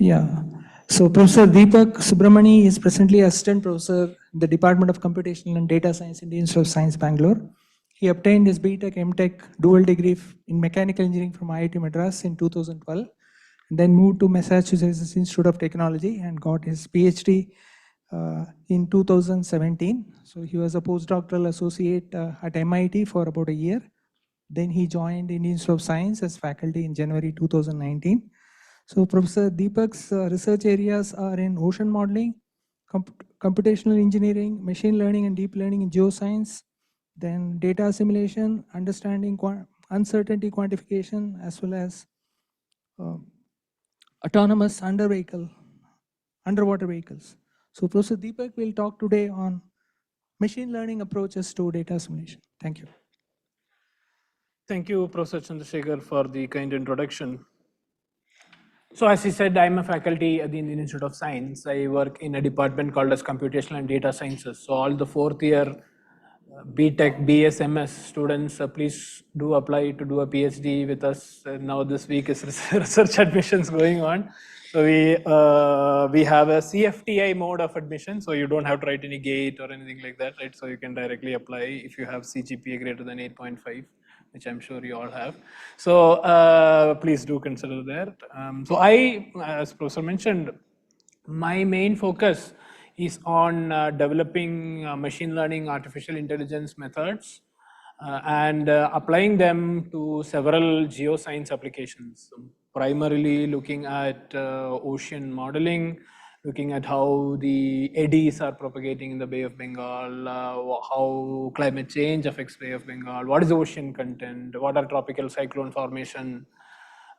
Yeah. So Professor Deepak Subramani is presently Assistant Professor in the Department of Computational and Data Science in the Institute of Science, Bangalore. He obtained his BTech, MTech dual degree in Mechanical Engineering from IIT Madras in 2012, and then moved to Massachusetts Institute of Technology and got his PhD in 2017. So he was a postdoctoral associate at MIT for about a year. Then he joined Indian Institute of Science as faculty in January 2019. So Professor Deepak's research areas are in ocean modeling, computational engineering, machine learning and deep learning in geoscience, then data assimilation, understanding uncertainty quantification, as well as autonomous underwater vehicles. So Professor Deepak will talk today on machine learning approaches to data assimilation. Thank you. Thank you, Professor Chandrasekar, for the kind introduction. So as he said, I'm a faculty at the Indian Institute of Science. I work in a department called as Computational and Data Sciences. So all the fourth year BTech, BS, MS students, please do apply to do a PhD with us. Now this week is research admissions going on. So we have a CFTI mode of admission, so you don't have to write any gate or anything like that, right? So you can directly apply if you have CGPA greater than 8.5. Which I'm sure you all have. So please do consider that. So I, as Professor mentioned, my main focus is on developing machine learning, artificial intelligence methods and applying them to several geoscience applications. Primarily looking at ocean modeling, looking at how the eddies are propagating in the Bay of Bengal, how climate change affects Bay of Bengal, what is the ocean content, what are tropical cyclone formation,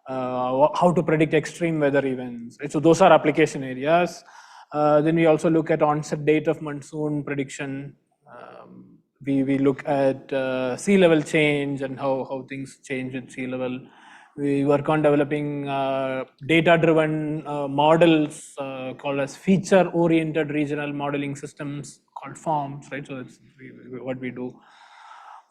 how to predict extreme weather events. Right? So those are application areas. Then we also look at onset date of monsoon prediction. We look at sea level change and how things change with sea level. We work on developing data-driven models called as feature-oriented regional modeling systems called forms, right? So that's what we do.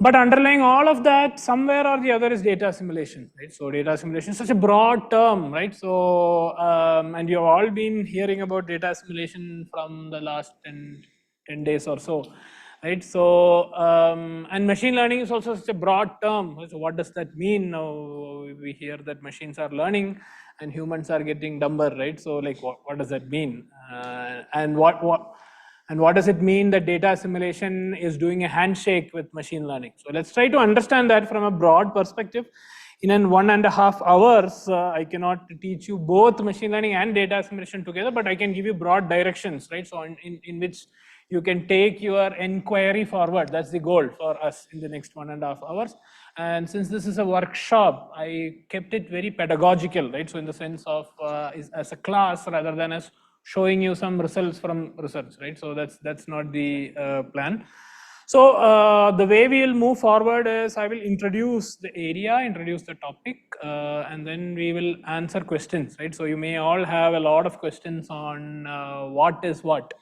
But underlying all of that, somewhere or the other is data assimilation, right? So data assimilation is such a broad term, right? So, and you've all been hearing about data assimilation from the last 10 days or so, right? So, and machine learning is also such a broad term. So what does that mean? Now we hear that machines are learning and humans are getting dumber, right? So like, what does that mean? And what does it mean that data assimilation is doing a handshake with machine learning? So let's try to understand that from a broad perspective. In 1.5 hours, I cannot teach you both machine learning and data assimilation together, but I can give you broad directions, right? So in which you can take your inquiry forward. That's the goal for us in the next 1.5 hours. And since this is a workshop, I kept it very pedagogical, right? So in the sense of as a class rather than as showing you some results from research, right? So that's not the plan. So the way we will move forward is I will introduce the area, introduce the topic, and then we will answer questions, right? So you may all have a lot of questions on what is what.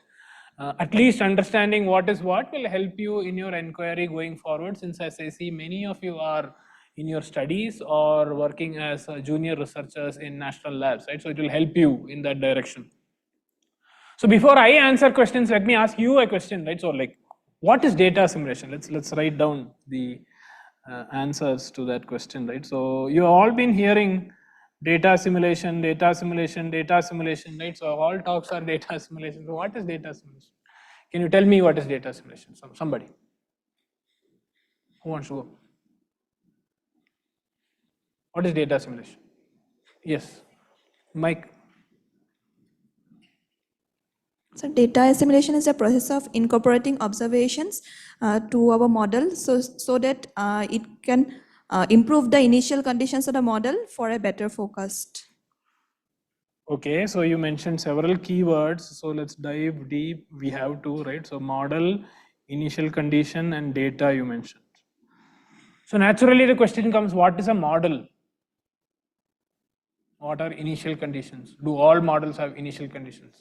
At least understanding what is what will help you in your inquiry going forward, since as I see many of you are in your studies or working as junior researchers in national labs, right? So it will help you in that direction. So before I answer questions, let me ask you a question, right? So like, what is data assimilation? Let's write down the answers to that question, right? So you have all been hearing data assimilation, data assimilation, data assimilation, right? So all talks are data assimilation. So what is data assimilation? Can you tell me what is data assimilation? Somebody who wants to go? What is data assimilation? Yes, Mike. So data assimilation is a process of incorporating observations to our model so that it can improve the initial conditions of the model for a better forecast. Okay, so you mentioned several keywords. So let's dive deep. We have to, right? So model, initial condition, and data you mentioned. So naturally the question comes, what is a model? What are initial conditions? Do all models have initial conditions?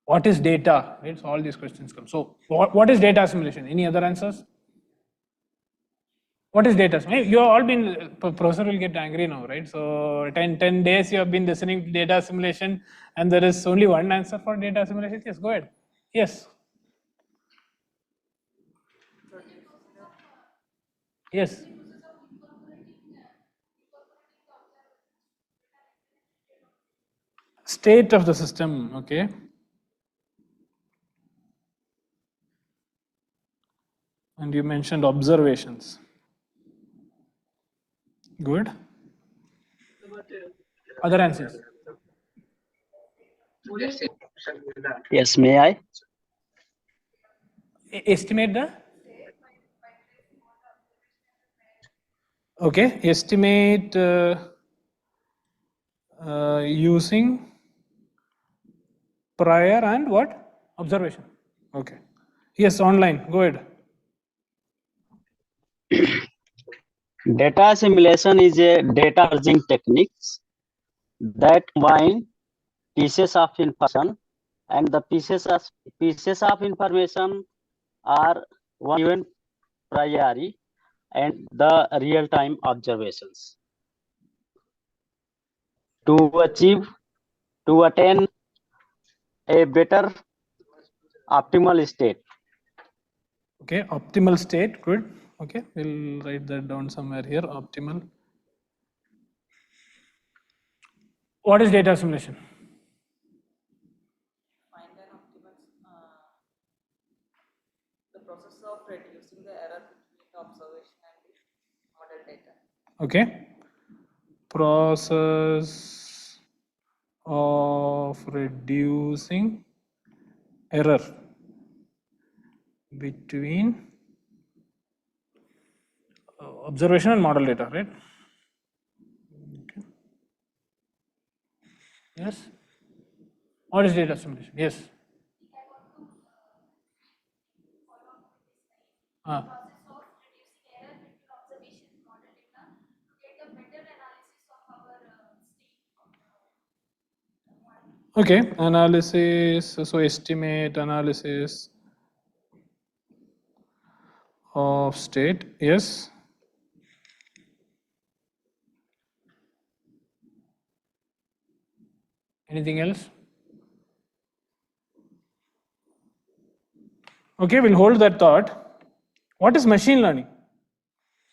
What is data? Right? So all these questions come. So what is data assimilation? Any other answers? What is data? You have all been, professor will get angry now, right? So 10 days you have been listening to data assimilation and there is only one answer for data assimilation. Yes, go ahead. Yes. Yes. State of the system, okay. And you mentioned observations. Good. Other answers? Yes, may I? Estimate the? Okay, estimate using prior and what? Observation. Okay. Yes, online. Go ahead. Data assimilation is a data merging techniques that combine pieces of information, and the pieces of information are one given priori and the real-time observations to attain a better optimal state. Okay, optimal state. Good. Okay, we'll write that down somewhere here. Optimal. What is data assimilation? Find an optimal, the process of reducing the error between the observation and the model data. Okay. Process of reducing error between observation and model data, right? Okay. Yes. What is data assimilation? Yes. Okay, analysis, so estimate, analysis of state, yes. Anything else? Okay, we'll hold that thought. What is machine learning?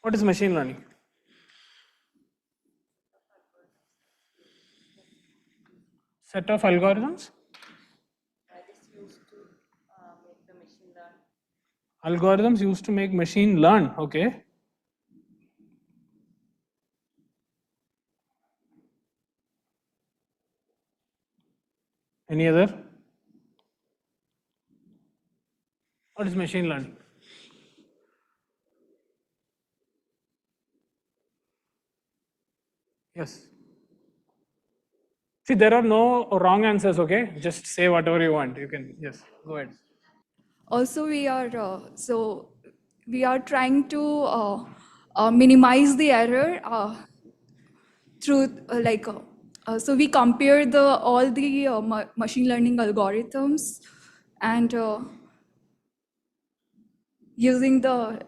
What is machine learning? Set of algorithms? That is used to make the machine learn. Algorithms used to make machine learn, okay. Any other? What is machine learning? Yes. See, there are no wrong answers, okay? Just say whatever you want. You can, yes, go ahead. Also, we are trying to minimize the error through so we compare all the machine learning algorithms and using that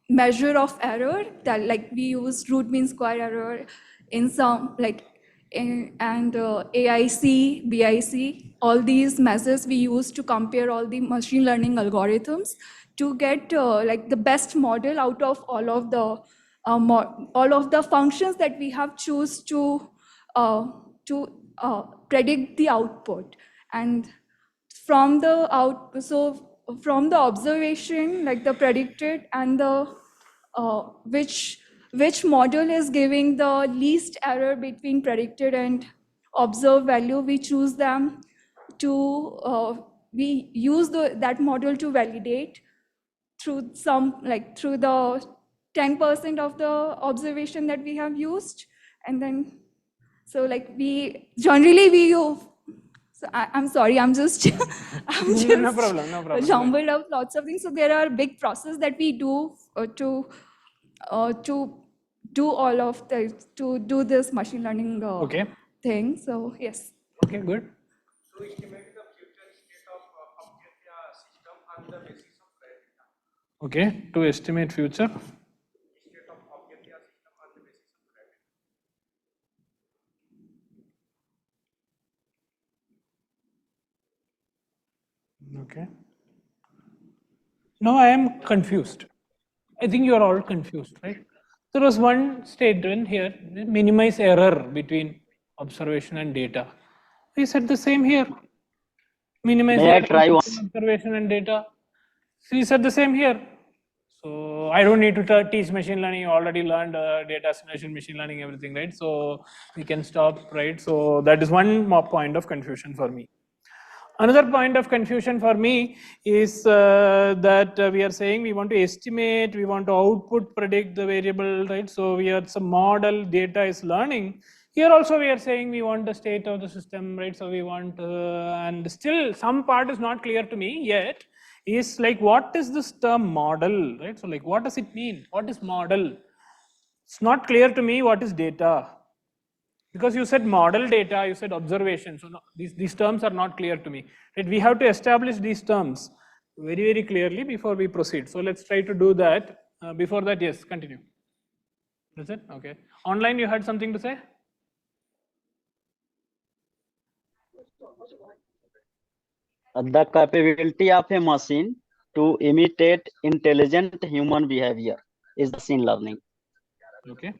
measure of error, that like we use root mean square error in some and AIC, BIC, all these measures we use to compare all the machine learning algorithms to get like the best model out of all of the functions that we have choose to predict the output. And from the observation, like the predicted and the which model is giving the least error between predicted and observed value, we choose them to we use that model to validate through through the 10% of the observation that we have used. And then so like we generally we use. So I'm sorry, I'm just No problem, no problem. jumbled up lots of things. So there are big process that we do to do all of to do this machine learning Okay. thing. So yes. Okay, good. To estimate the future state of the system on the basis of prior data. Okay, to estimate future. Okay. Now I am confused. I think you are all confused, right? There was one statement here, minimize error between observation and data. We said the same here. Minimize May I error try between once? observation and data. So we said the same here. So I don't need to teach machine learning. You already learned data assimilation, machine learning, everything, right? So we can stop, right? So that is one more point of confusion for me. Another point of confusion for me is that we are saying we want to estimate, we want to output predict the variable, right? So we are some model data is learning. Here also we are saying we want the state of the system, right? So we want, and still some part is not clear to me yet, is like what is this term model, right? So like what does it mean? What is model? It's not clear to me what is data. Because you said model data, you said observation. So no, these terms are not clear to me. Right? We have to establish these terms very, very clearly before we proceed. So let's try to do that. Before that, yes, continue. That's it? Okay. Online, you had something to say? The capability of a machine to imitate intelligent human behavior is the machine learning. Okay.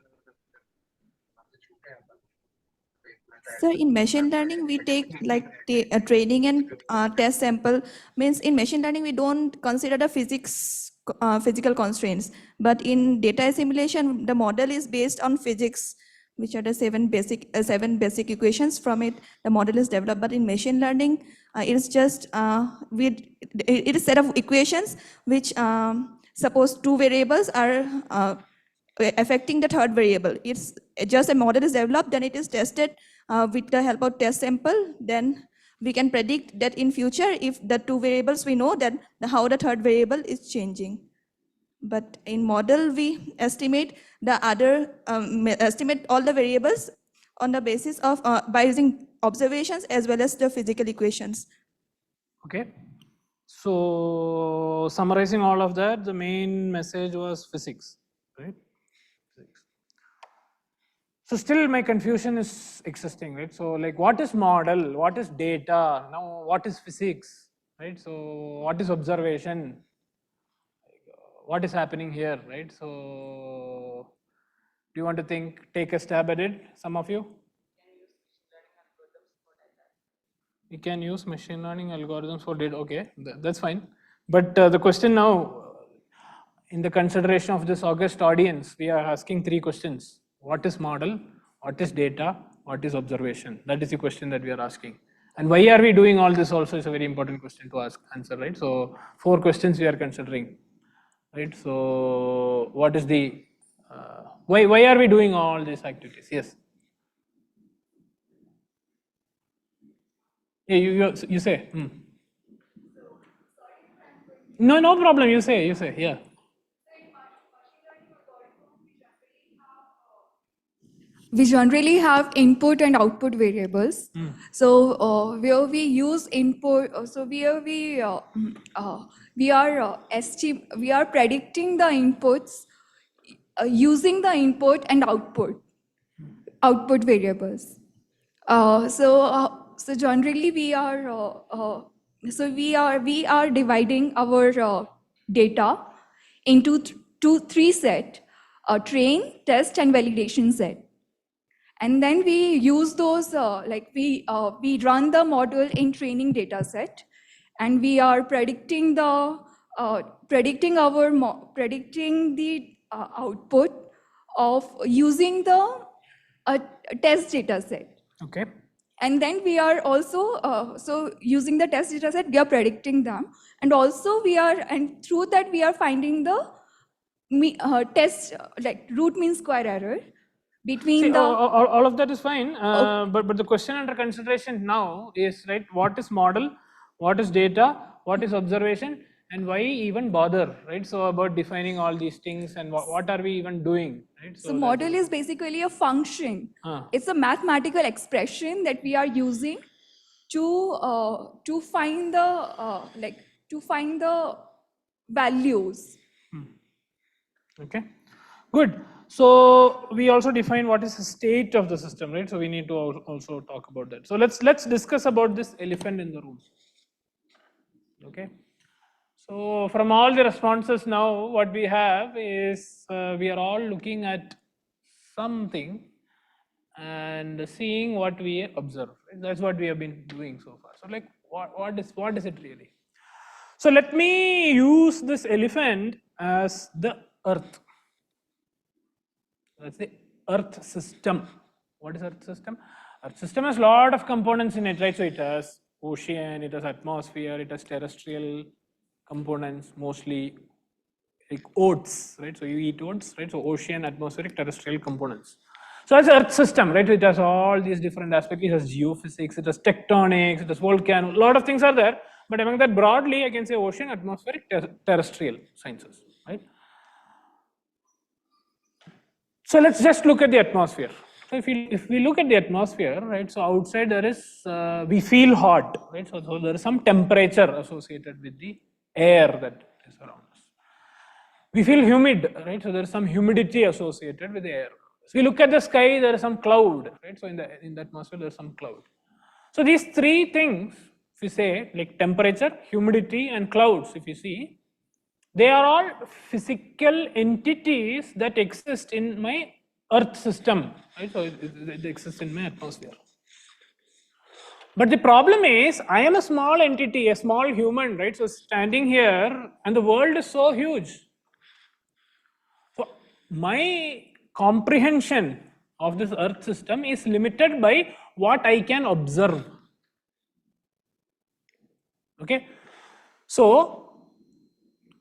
So in machine learning, we take like training and test sample. Means in machine learning, we don't consider the physical constraints. But in data assimilation, the model is based on physics, which are the seven basic equations. From it, the model is developed. But in machine learning, it is just it is set of equations which suppose two variables are affecting the third variable. It's just a model is developed, then it is tested with the help of test sample. Then we can predict that in future, if the two variables we know, then how the third variable is changing. But in model, we estimate the other estimate all the variables on the basis of by using observations as well as the physical equations. Okay. So summarizing all of that, the main message was physics, right? Physics. So still my confusion is existing, right? So like what is model, what is data, now what is physics, right? So what is observation, what is happening here, right? So do you want to take a stab at it, some of you? You can use machine learning algorithms for data, okay, that's fine. But the question now, in the consideration of this August audience, we are asking three questions. What is model? What is data? What is observation? That is the question that we are asking. And why are we doing all this also is a very important question to answer, right? So 4 questions we are considering, right? So what is the, why are we doing all these activities? Yes. Yeah, you say. No problem. You say. Yeah. We generally have input and output variables. So where we use input, we are predicting the inputs using the input and output variables. So generally we are dividing our data into three set: train, test, and validation set. And then we use those, we run the model in training data set, and we are predicting the output of using the test data set. Okay. And then we are also, so using the test data set, we are predicting them. And also and through that we are finding the test, like root mean square error between See, the... all of that is fine, Okay. but the question under consideration now is, right, what is model, what is data, what is observation, and why even bother, right? So about defining all these things and what are we even doing, right? So model is basically a function. It's a mathematical expression that we are using to find the values Okay, good. So we also define what is the state of the system, right? So we need to also talk about that. So let's discuss about this elephant in the room. Okay. So from all the responses now, what we have is we are all looking at something and seeing what we observe. Right? That's what we have been doing so far. So like, what is it really? So let me use this elephant as the earth. That's the earth system. What is earth system? Earth system has a lot of components in it, right? So it has ocean, it has atmosphere, it has terrestrial components, mostly like oats, right? So you eat oats, right? So ocean, atmospheric, terrestrial components. So as earth system, right? It has all these different aspects. It has geophysics, it has tectonics, it has volcano, a lot of things are there. But among that broadly, I can say ocean, atmospheric, terrestrial sciences, right? So let's just look at the atmosphere. So if we look at the atmosphere, right, so outside there is, we feel hot, right, so there is some temperature associated with the air that is around us. We feel humid, right, so there is some humidity associated with the air. So we look at the sky, there is some cloud, right, so in the atmosphere there is some cloud. So these three things, if you say, like temperature, humidity and clouds, if you see, they are all physical entities that exist in my earth system, right? So it exists in my atmosphere. But the problem is, I am a small entity, a small human, right? So standing here, and the world is so huge. So my comprehension of this earth system is limited by what I can observe. Okay? So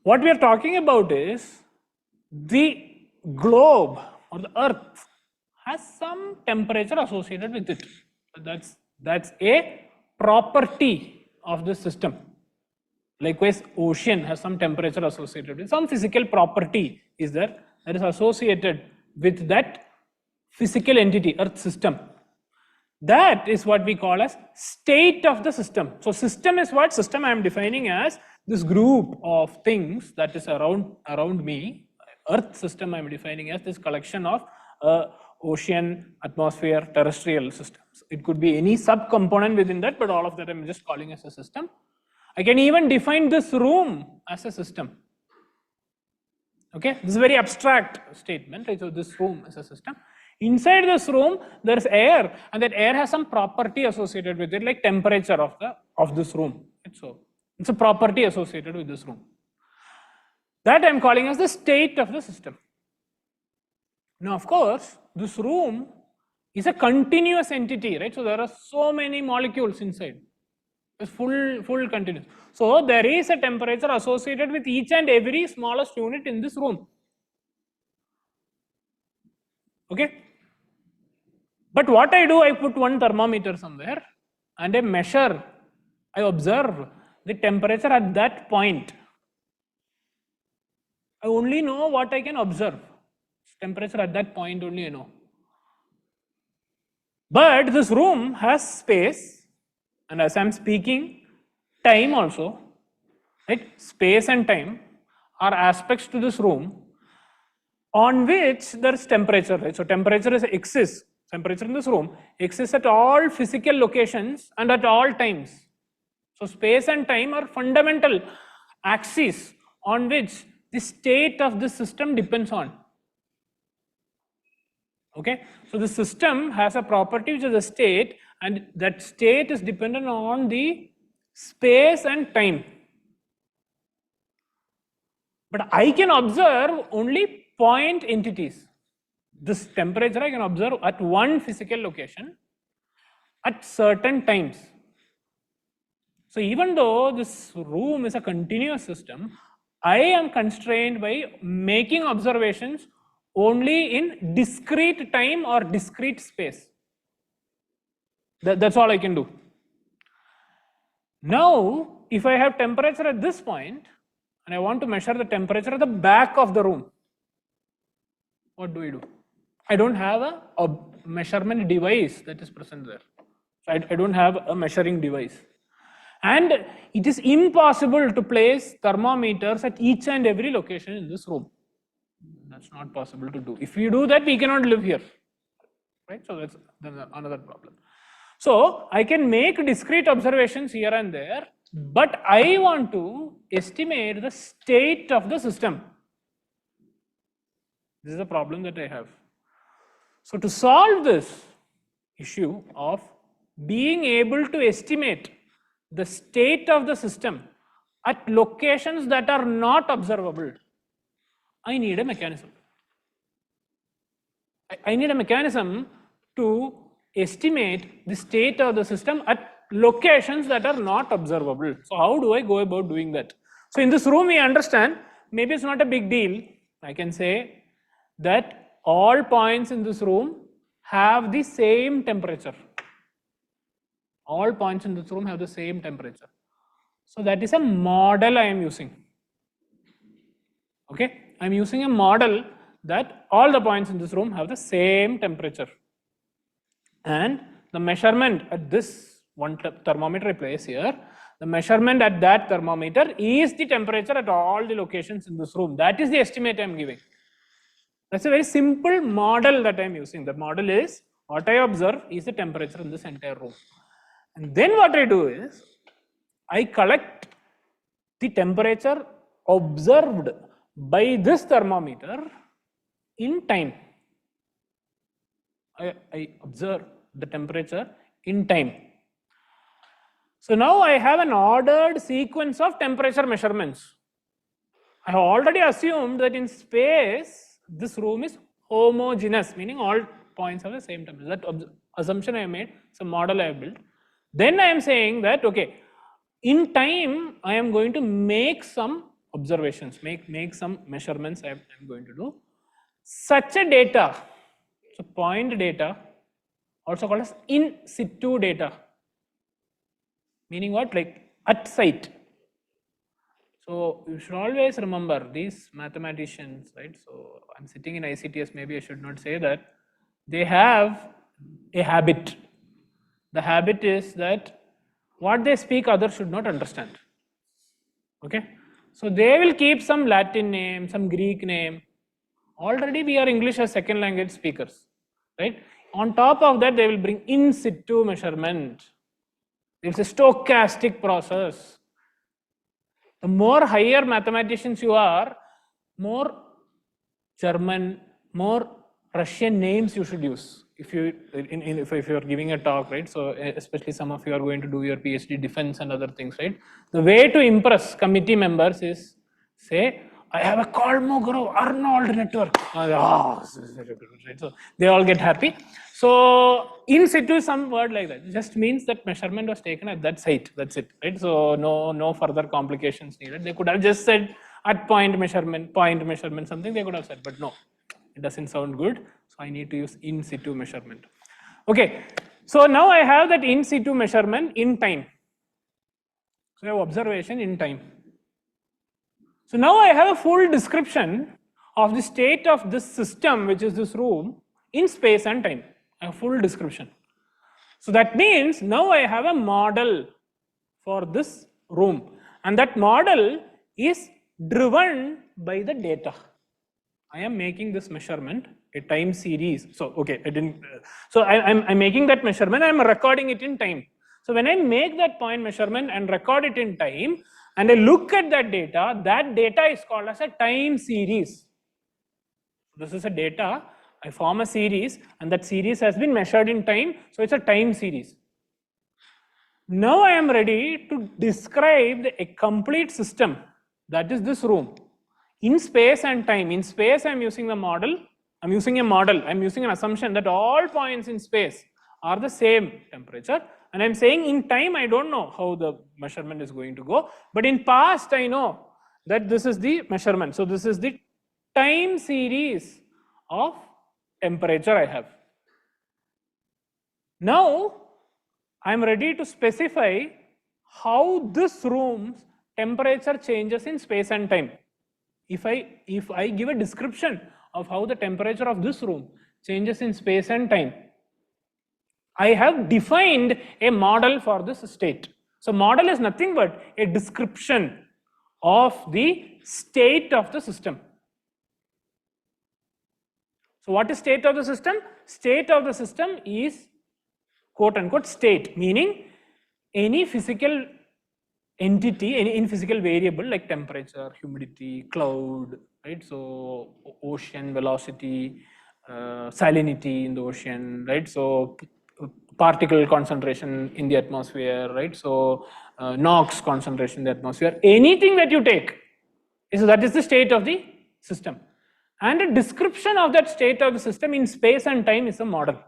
what we are talking about is the globe or the earth has some temperature associated with it. That's a property of the system. Likewise, ocean has some temperature associated with some physical property is there that is associated with that physical entity, earth system. That is what we call as state of the system. So system is what? System I am defining as this group of things that is around me. Earth system I am defining as this collection of ocean, atmosphere, terrestrial systems. It could be any sub-component within that, but all of that I am just calling as a system. I can even define this room as a system. Okay, this is a very abstract statement, right? So this room is a system. Inside this room, there is air, and that air has some property associated with it, like temperature of this room. So it's a property associated with this room. That I'm calling as the state of the system. Now, of course, this room is a continuous entity, right? So there are so many molecules inside. It's full continuous. So there is a temperature associated with each and every smallest unit in this room. Okay? But what I do, I put one thermometer somewhere and I measure, I observe the temperature at that point. I only know what I can observe. Temperature at that point only I know. But this room has space, and as I'm speaking, time also, right? Space and time are aspects to this room on which there is temperature, right? So temperature exists. Temperature in this room exists at all physical locations and at all times. So space and time are fundamental axes on which the state of the system depends on. Okay, so the system has a property which is a state, and that state is dependent on the space and time. But I can observe only point entities. This temperature I can observe at one physical location at certain times. So even though this room is a continuous system, I am constrained by making observations only in discrete time or discrete space. That's all I can do. Now, if I have temperature at this point and I want to measure the temperature at the back of the room, what do? I don't have a measurement device that is present there. So I don't have a measuring device. And it is impossible to place thermometers at each and every location in this room. That's not possible to do. If we do that, we cannot live here, right? So that's another problem. So I can make discrete observations here and there, but I want to estimate the state of the system. This is the problem that I have. So to solve this issue of being able to estimate the state of the system at locations that are not observable, I need a mechanism. I need a mechanism to estimate the state of the system at locations that are not observable. So how do I go about doing that? So in this room we understand, maybe it's not a big deal. I can say that all points in this room have the same temperature. All points in this room have the same temperature. So that is a model I am using. Okay, I am using a model that all the points in this room have the same temperature. And the measurement at this one thermometer I place here, the measurement at that thermometer is the temperature at all the locations in this room. That is the estimate I am giving. That's a very simple model that I am using. The model is what I observe is the temperature in this entire room. And then what I do is I collect the temperature observed by this thermometer in time. I observe the temperature in time. So now I have an ordered sequence of temperature measurements. I have already assumed that in space this room is homogeneous, meaning all points have the same temperature. That assumption I have made, it's a model I have built. Then I am saying that, okay, in time I am going to make some observations, make some measurements I am going to do. Such a data, so point data, also called as in situ data, meaning what? Like at site. So you should always remember these mathematicians, right? So I'm sitting in ICTS, maybe I should not say that. They have a habit. The habit is that what they speak others should not understand. Okay? So they will keep some Latin name, some Greek name. Already we are English as second language speakers, right? On top of that, they will bring in situ measurement. It's a stochastic process. The more higher mathematicians you are, more German, more Russian names you should use. If you are giving a talk, right? So especially some of you are going to do your PhD defense and other things, right? The way to impress committee members is say, I have a Kolmogorov-Arnold network. So they all get happy. So in situ, some word like that. It just means that measurement was taken at that site. That's it, right? So no further complications needed. They could have just said at point measurement, something they could have said, but no, it doesn't sound good. So I need to use in situ measurement. Okay, so now I have that in situ measurement in time. So I have observation in time. So now I have a full description of the state of this system, which is this room, in space and time. A full description. So that means now I have a model for this room, and that model is driven by the data. I am making this measurement a time series. So okay, I'm making that measurement. I'm recording it in time. So when I make that point measurement and record it in time, and I look at that data is called as a time series. This is a data. I form a series, and that series has been measured in time, so it's a time series. Now I am ready to describe a complete system, that is this room, in space and time. In space I am using the model, I'm using an assumption that all points in space are the same temperature, and I'm saying in time I don't know how the measurement is going to go, but in past I know that this is the measurement. So this is the time series of temperature I have. Now I am ready to specify how this room's temperature changes in space and time. If I give a description of how the temperature of this room changes in space and time, I have defined a model for this state. So model is nothing but a description of the state of the system. So what is state of the system? State of the system is quote unquote state, meaning any physical entity, any physical variable like temperature, humidity, cloud, right? So ocean velocity, salinity in the ocean, right? So particle concentration in the atmosphere, right? So NOx concentration in the atmosphere, anything that you take, so that is the state of the system. And a description of that state of the system in space and time is a model.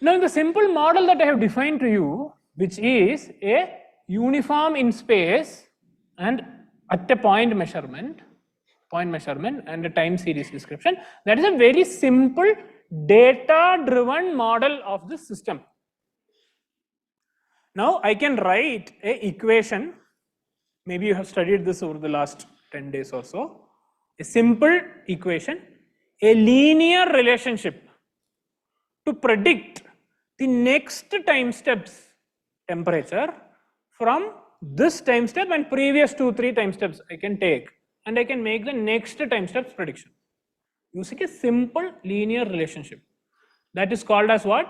Now the simple model that I have defined to you, which is a uniform in space and at a point measurement and a time series description, that is a very simple data driven model of the system. Now I can write a equation, maybe you have studied this over the last 10 days or so, a simple equation, a linear relationship to predict the next time steps temperature from this time step and previous 2-3 time steps I can take, and I can make the next time steps prediction using a simple linear relationship. That is called as what?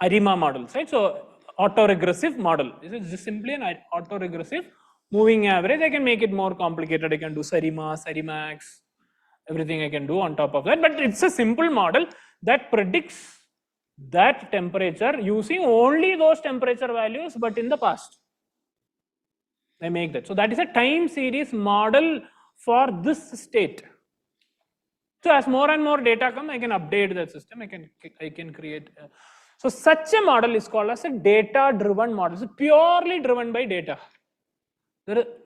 ARIMA models, right? So autoregressive model. This is just simply an autoregressive moving average. I can make it more complicated. I can do SARIMA, SARIMAX, everything I can do on top of that. But it's a simple model that predicts that temperature using only those temperature values, but in the past. I make that. So that is a time series model for this state. So as more and more data come, I can update the system. I can create. So such a model is called as a data-driven model. It's purely driven by data.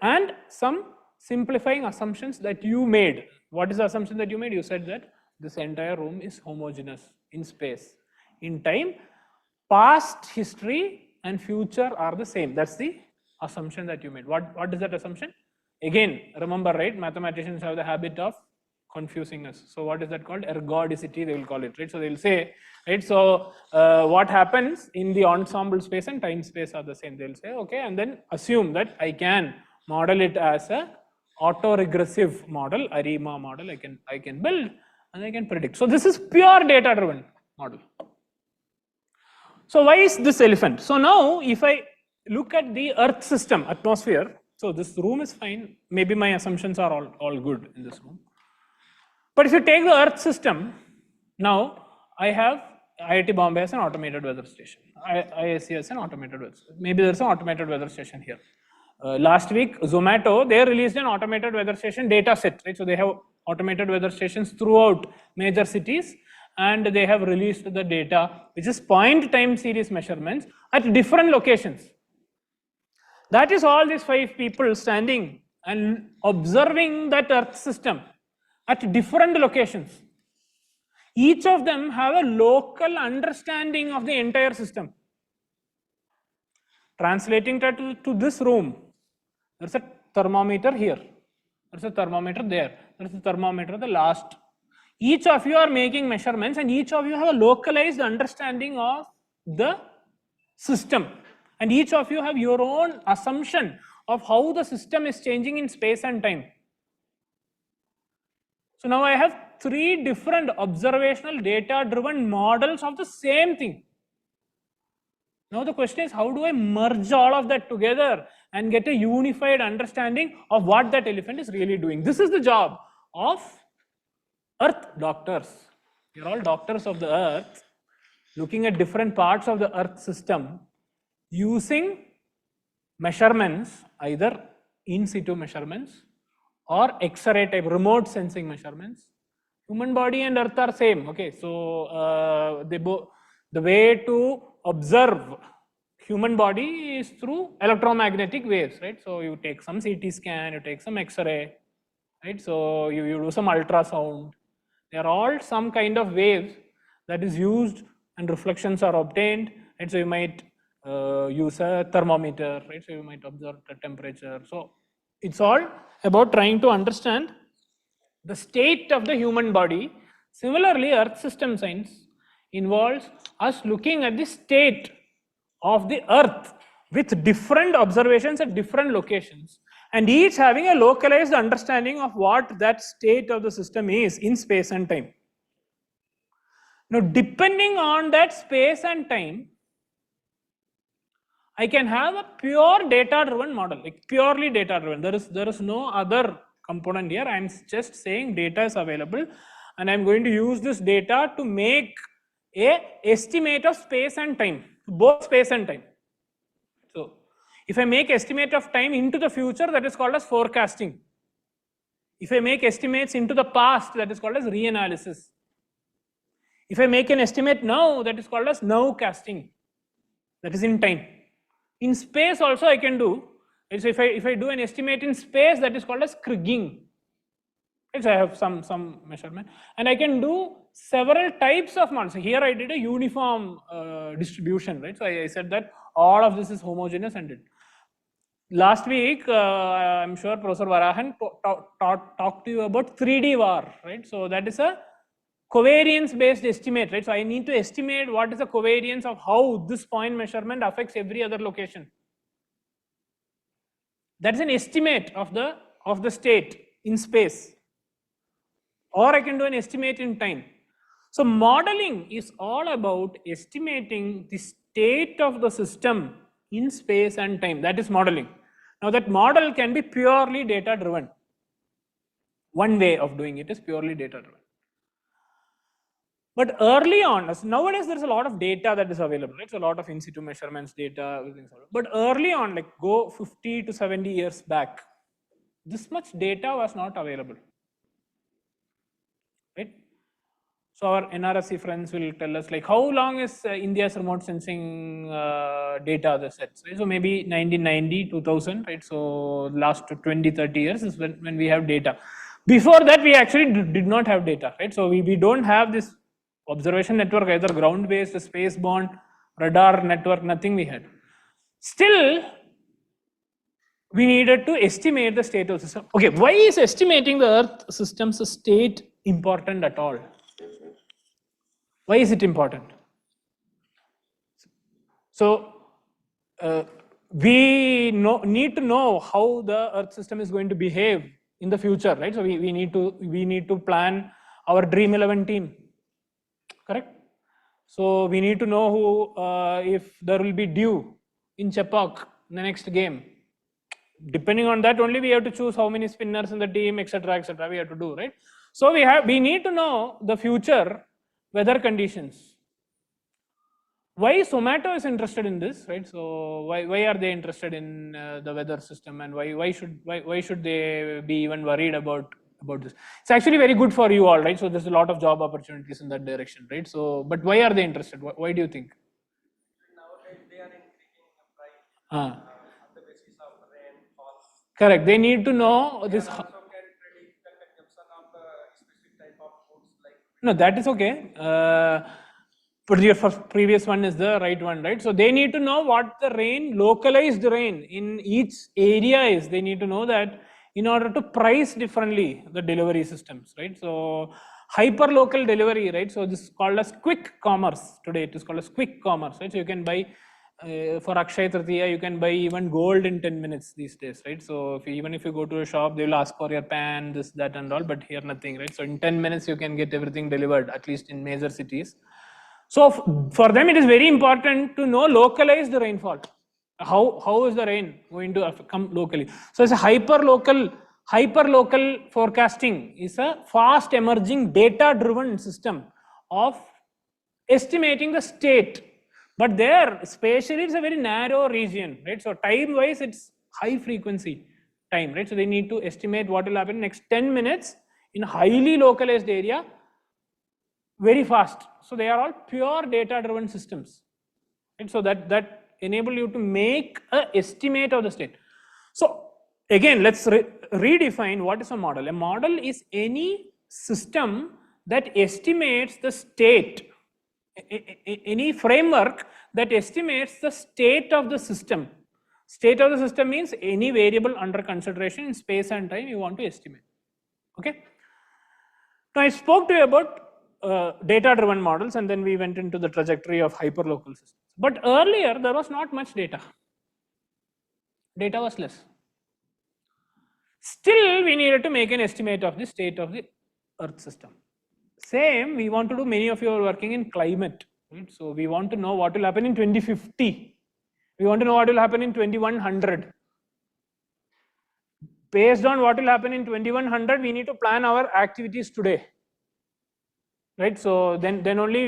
And some simplifying assumptions that you made. What is the assumption that you made? You said that this entire room is homogeneous in space. In time, past history and future are the same. That's the assumption that you made. What is that assumption? Again, remember, right? Mathematicians have the habit of confusing us. So what is that called? Ergodicity, they will call it, right? So they will say, right? So what happens in the ensemble space and time space are the same. They will say, okay, and then assume that I can model it as a autoregressive model, ARIMA model. I can build and I can predict. So this is pure data-driven model. So why is this elephant? So now if I look at the Earth system, atmosphere, so this room is fine. Maybe my assumptions are all good in this room. But if you take the Earth system, now I have IIT Bombay as an automated weather station. IISc as an automated weather station. Maybe there's an automated weather station here. Last week, Zomato, they released an automated weather station data set, right? So they have automated weather stations throughout major cities, and they have released the data, which is point time series measurements at different locations. That is all these 5 people standing and observing that Earth system at different locations. Each of them have a local understanding of the entire system. Translating that to this room, there's a thermometer here, there's a thermometer there, there's a thermometer the last. Each of you are making measurements and each of you have a localized understanding of the system. And each of you have your own assumption of how the system is changing in space and time. So now I have 3 different observational data-driven models of the same thing. Now the question is, how do I merge all of that together and get a unified understanding of what that elephant is really doing? This is the job of Earth doctors. You're all doctors of the Earth, looking at different parts of the Earth system, using measurements, either in situ measurements or X-ray type remote sensing measurements. Human body and Earth are same. Okay, so the way to observe human body is through electromagnetic waves, right? So you take some CT scan, you take some X-ray, right? So you do some ultrasound. They are all some kind of waves that is used and reflections are obtained, right? So you might use a thermometer, right? So you might observe the temperature. So it's all about trying to understand the state of the human body. Similarly, Earth system science involves us looking at the state of the Earth with different observations at different locations and each having a localized understanding of what that state of the system is in space and time. Now, depending on that space and time, I can have a pure data-driven model, like purely data-driven. There is no other component here. I'm just saying data is available, and I'm going to use this data to make a estimate of space and time, both space and time. So, if I make estimate of time into the future, that is called as forecasting. If I make estimates into the past, that is called as reanalysis. If I make an estimate now, that is called as nowcasting. That is in time. In space also I can do. So if I do an estimate in space, that is called as kriging. So I have some measurement, and I can do several types of models. So here I did a uniform distribution, right? So I said that all of this is homogeneous and did. Last week, I'm sure Professor Varahan talked to you about 3D VAR, right? So that is a covariance based estimate, right? So I need to estimate what is the covariance of how this point measurement affects every other location. That is an estimate of the state in space. Or I can do an estimate in time. So modeling is all about estimating the state of the system in space and time. That is modeling. Now that model can be purely data driven. One way of doing it is purely data driven. But early on, nowadays there's a lot of data that is available, right? So a lot of in situ measurements, data, everything. But early on, like go 50 to 70 years back, this much data was not available, right? So our NRSC friends will tell us like how long is India's remote sensing data the sets, right? So maybe 1990, 2000, right? So last 20, 30 years is when we have data. Before that, we actually did not have data, right? So we don't have this observation network, either ground-based, space-borne, radar network, nothing we had. Still, we needed to estimate the state of the system. Okay, why is estimating the Earth system's state important at all? Why is it important? So, we need to know how the Earth system is going to behave in the future, right? So we need to plan our Dream 11 team, correct? So we need to know who, if there will be dew in Chepauk in the next game. Depending on that only we have to choose how many spinners in the team, etc., we have to do, right? So we need to know the future weather conditions. Why Zomato is interested in this, right? So why are they interested in the weather system, and why should they be even worried about this? It's actually very good for you all, right? So there's a lot of job opportunities in that direction, right? So, but why are they interested? Why do you think? Nowadays they are increasing the price on the basis of rainfall. Correct. They need to know this. Also can predict the consumption of specific type of foods like. No, that is okay. But your previous one is the right one, right? So they need to know what the rain, localized rain in each area is. They need to know that in order to price differently the delivery systems, right? So hyper local delivery, right? So this is called as quick commerce today. It is called as quick commerce, right? So you can buy for Akshay Tritiya, you can buy even gold in 10 minutes these days, right? So even if you go to a shop, they will ask for your pan, this, that, and all. But here nothing, right? So in 10 minutes you can get everything delivered, at least in major cities. So for them, it is very important to know localized rainfall. How is the rain going to come locally? So it's a hyper local forecasting is a fast emerging data-driven system of estimating the state. But there, spatially, it's a very narrow region, right? So time-wise, it's high frequency time, right? So they need to estimate what will happen next 10 minutes in a highly localized area, very fast. So they are all pure data-driven systems, right? So that enable you to make an estimate of the state. So again, let's redefine what is a model. A model is any system that estimates the state, any framework that estimates the state of the system. State of the system means any variable under consideration in space and time you want to estimate. Okay. Now I spoke to you about data-driven models, and then we went into the trajectory of hyperlocal systems. But earlier, there was not much data. Data was less. Still, we needed to make an estimate of the state of the Earth system. Same, we want to do, many of you are working in climate, right? So we want to know what will happen in 2050. We want to know what will happen in 2100. Based on what will happen in 2100, we need to plan our activities today, right? So then only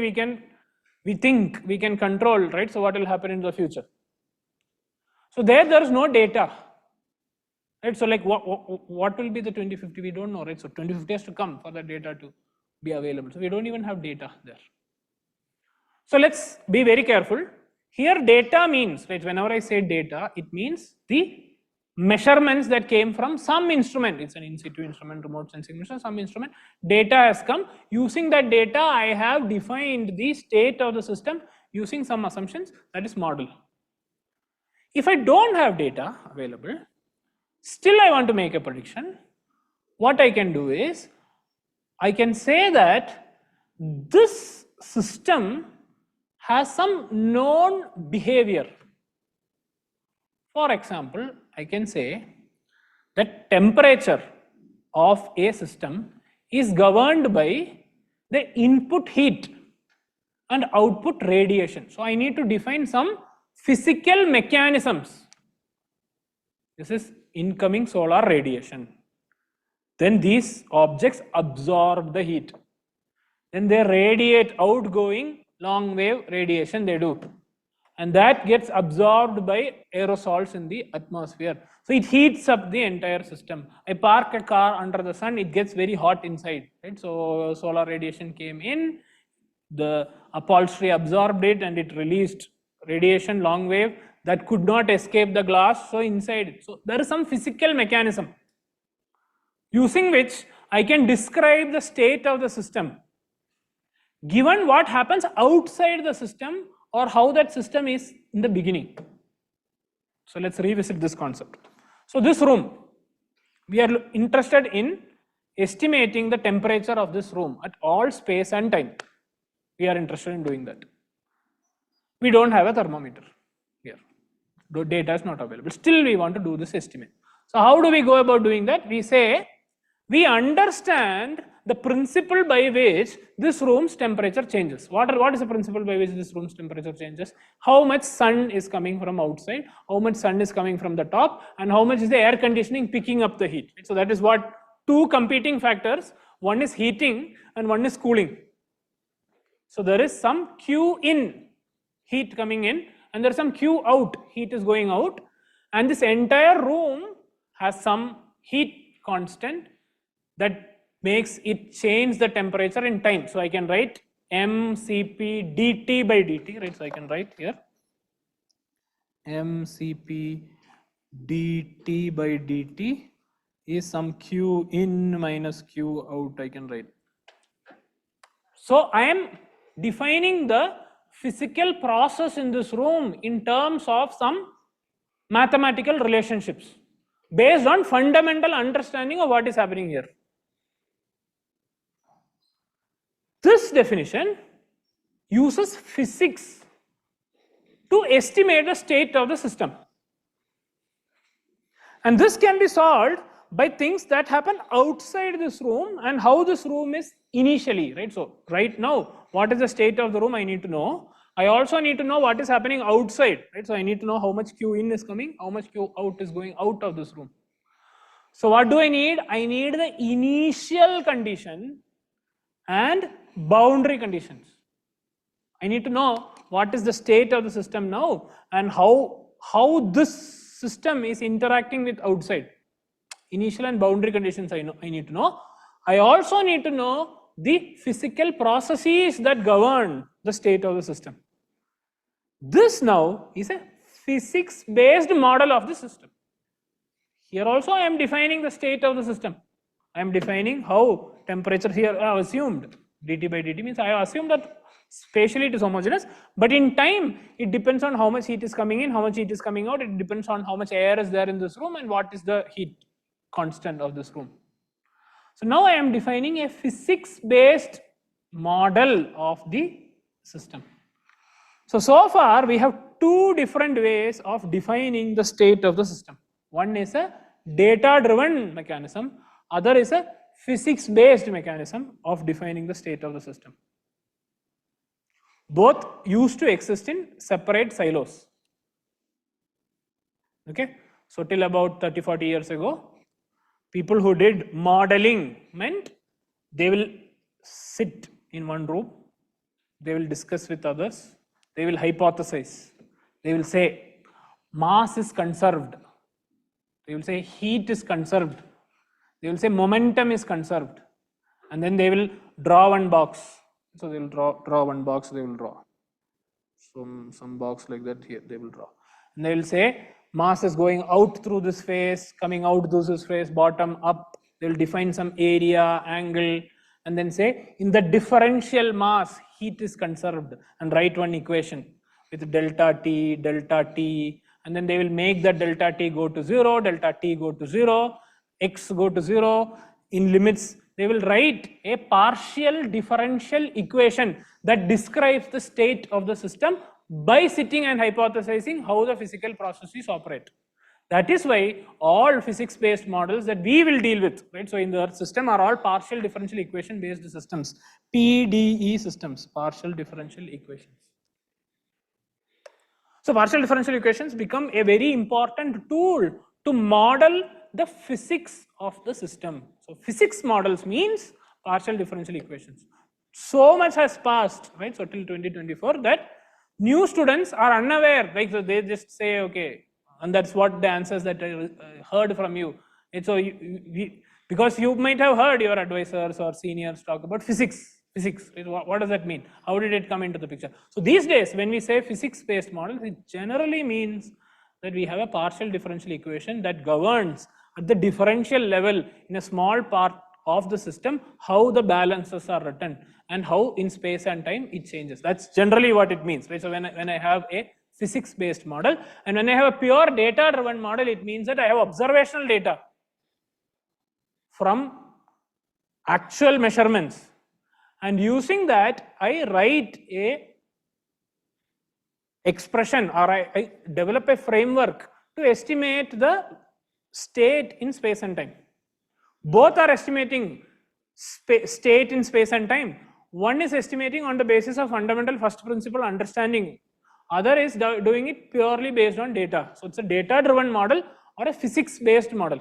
we think we can control, right? So what will happen in the future? So there is no data, right? So like what will be the 2050? We don't know, right? So 2050 has to come for the data to be available. So we don't even have data there. So let's be very careful. Here data means, right? Whenever I say data, it means the measurements that came from some instrument. It's an in situ instrument, remote sensing instrument, some instrument. Data has come. Using that data, I have defined the state of the system using some assumptions, that is model. If I don't have data available, still I want to make a prediction. What I can do is, I can say that this system has some known behavior. For example, I can say that temperature of a system is governed by the input heat and output radiation. So I need to define some physical mechanisms. This is incoming solar radiation. Then these objects absorb the heat. Then they radiate outgoing long wave radiation, they do. And that gets absorbed by aerosols in the atmosphere. So it heats up the entire system. I park a car under the sun, it gets very hot inside, right? So solar radiation came in, the upholstery absorbed it and it released radiation, long wave, that could not escape the glass, so inside it. So there is some physical mechanism using which I can describe the state of the system, given what happens outside the system or how that system is in the beginning. So let's revisit this concept. So this room, we are interested in estimating the temperature of this room at all space and time. We are interested in doing that. We don't have a thermometer here. The data is not available. Still we want to do this estimate. So how do we go about doing that? We say, we understand the principle by which this room's temperature changes. What is the principle by which this room's temperature changes? How much sun is coming from outside, how much sun is coming from the top, and how much is the air conditioning picking up the heat. So that is what two competing factors, one is heating and one is cooling. So there is some Q in, heat coming in, and there is some Q out, heat is going out, and this entire room has some heat constant that makes it change the temperature in time. So I can write mCp dt by dt, right? So I can write here mCp dt by dt is some Q in minus Q out, I can write. So I am defining the physical process in this room in terms of some mathematical relationships based on fundamental understanding of what is happening here. This definition uses physics to estimate the state of the system. And this can be solved by things that happen outside this room and how this room is initially, right? So right now, what is the state of the room I need to know. I also need to know what is happening outside, right? So I need to know how much Q in is coming, how much Q out is going out of this room. So what do I need? I need the initial condition and boundary conditions. I need to know what is the state of the system now and how this system is interacting with outside. Initial and boundary conditions I need to know. I also need to know the physical processes that govern the state of the system. This now is a physics-based model of the system. Here also I am defining the state of the system. I am defining how temperature here I have assumed. dt by dt means I have assumed that spatially it is homogeneous, but in time it depends on how much heat is coming in, how much heat is coming out, it depends on how much air is there in this room and what is the heat constant of this room. So now I am defining a physics-based model of the system. So far we have two different ways of defining the state of the system. One is a data-driven mechanism, other is a physics-based mechanism of defining the state of the system. Both used to exist in separate silos. Okay, so till about 30-40 years ago, people who did modeling meant they will sit in one room, they will discuss with others, they will hypothesize, they will say mass is conserved, they will say heat is conserved, they will say momentum is conserved, and then they will draw one box. So they will draw one box, they will draw some box like that here, they will draw. And they will say mass is going out through this face, coming out through this face, bottom up. They will define some area, angle, and then say in the differential mass, heat is conserved, and write one equation with delta T, and then they will make that delta T go to 0, delta T go to 0, X go to 0. In limits, they will write a partial differential equation that describes the state of the system by sitting and hypothesizing how the physical processes operate. That is why all physics-based models that we will deal with, right? So in the Earth system are all partial differential equation-based systems, PDE systems, partial differential equations. So partial differential equations become a very important tool to model the physics of the system. So physics models means partial differential equations. So much has passed, right? So till 2024 that new students are unaware, like so they just say, okay, and that's what the answers that I heard from you. And so because you might have heard your advisors or seniors talk about physics. What does that mean? How did it come into the picture? So these days, when we say physics-based models, it generally means that we have a partial differential equation that governs at the differential level in a small part of the system how the balances are written and how in space and time it changes. That's generally what it means, right? So when I have a physics-based model and when I have a pure data-driven model, it means that I have observational data from actual measurements, and using that I write a expression or I develop a framework to estimate the state in space and time. Both are estimating state in space and time. One is estimating on the basis of fundamental first principle understanding. Other is doing it purely based on data. So it's a data-driven model or a physics-based model.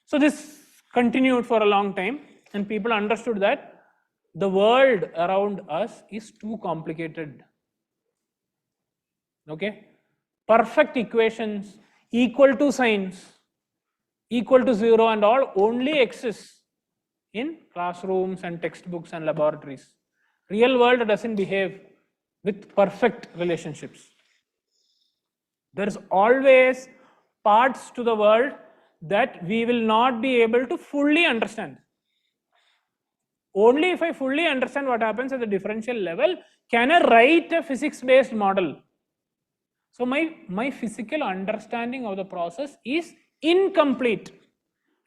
So this continued for a long time, and people understood that the world around us is too complicated. Okay? Perfect equations, equal to signs, equal to 0 and all only exists in classrooms and textbooks and laboratories. Real world doesn't behave with perfect relationships. There's always parts to the world that we will not be able to fully understand. Only if I fully understand what happens at the differential level can I write a physics-based model. So my physical understanding of the process is incomplete.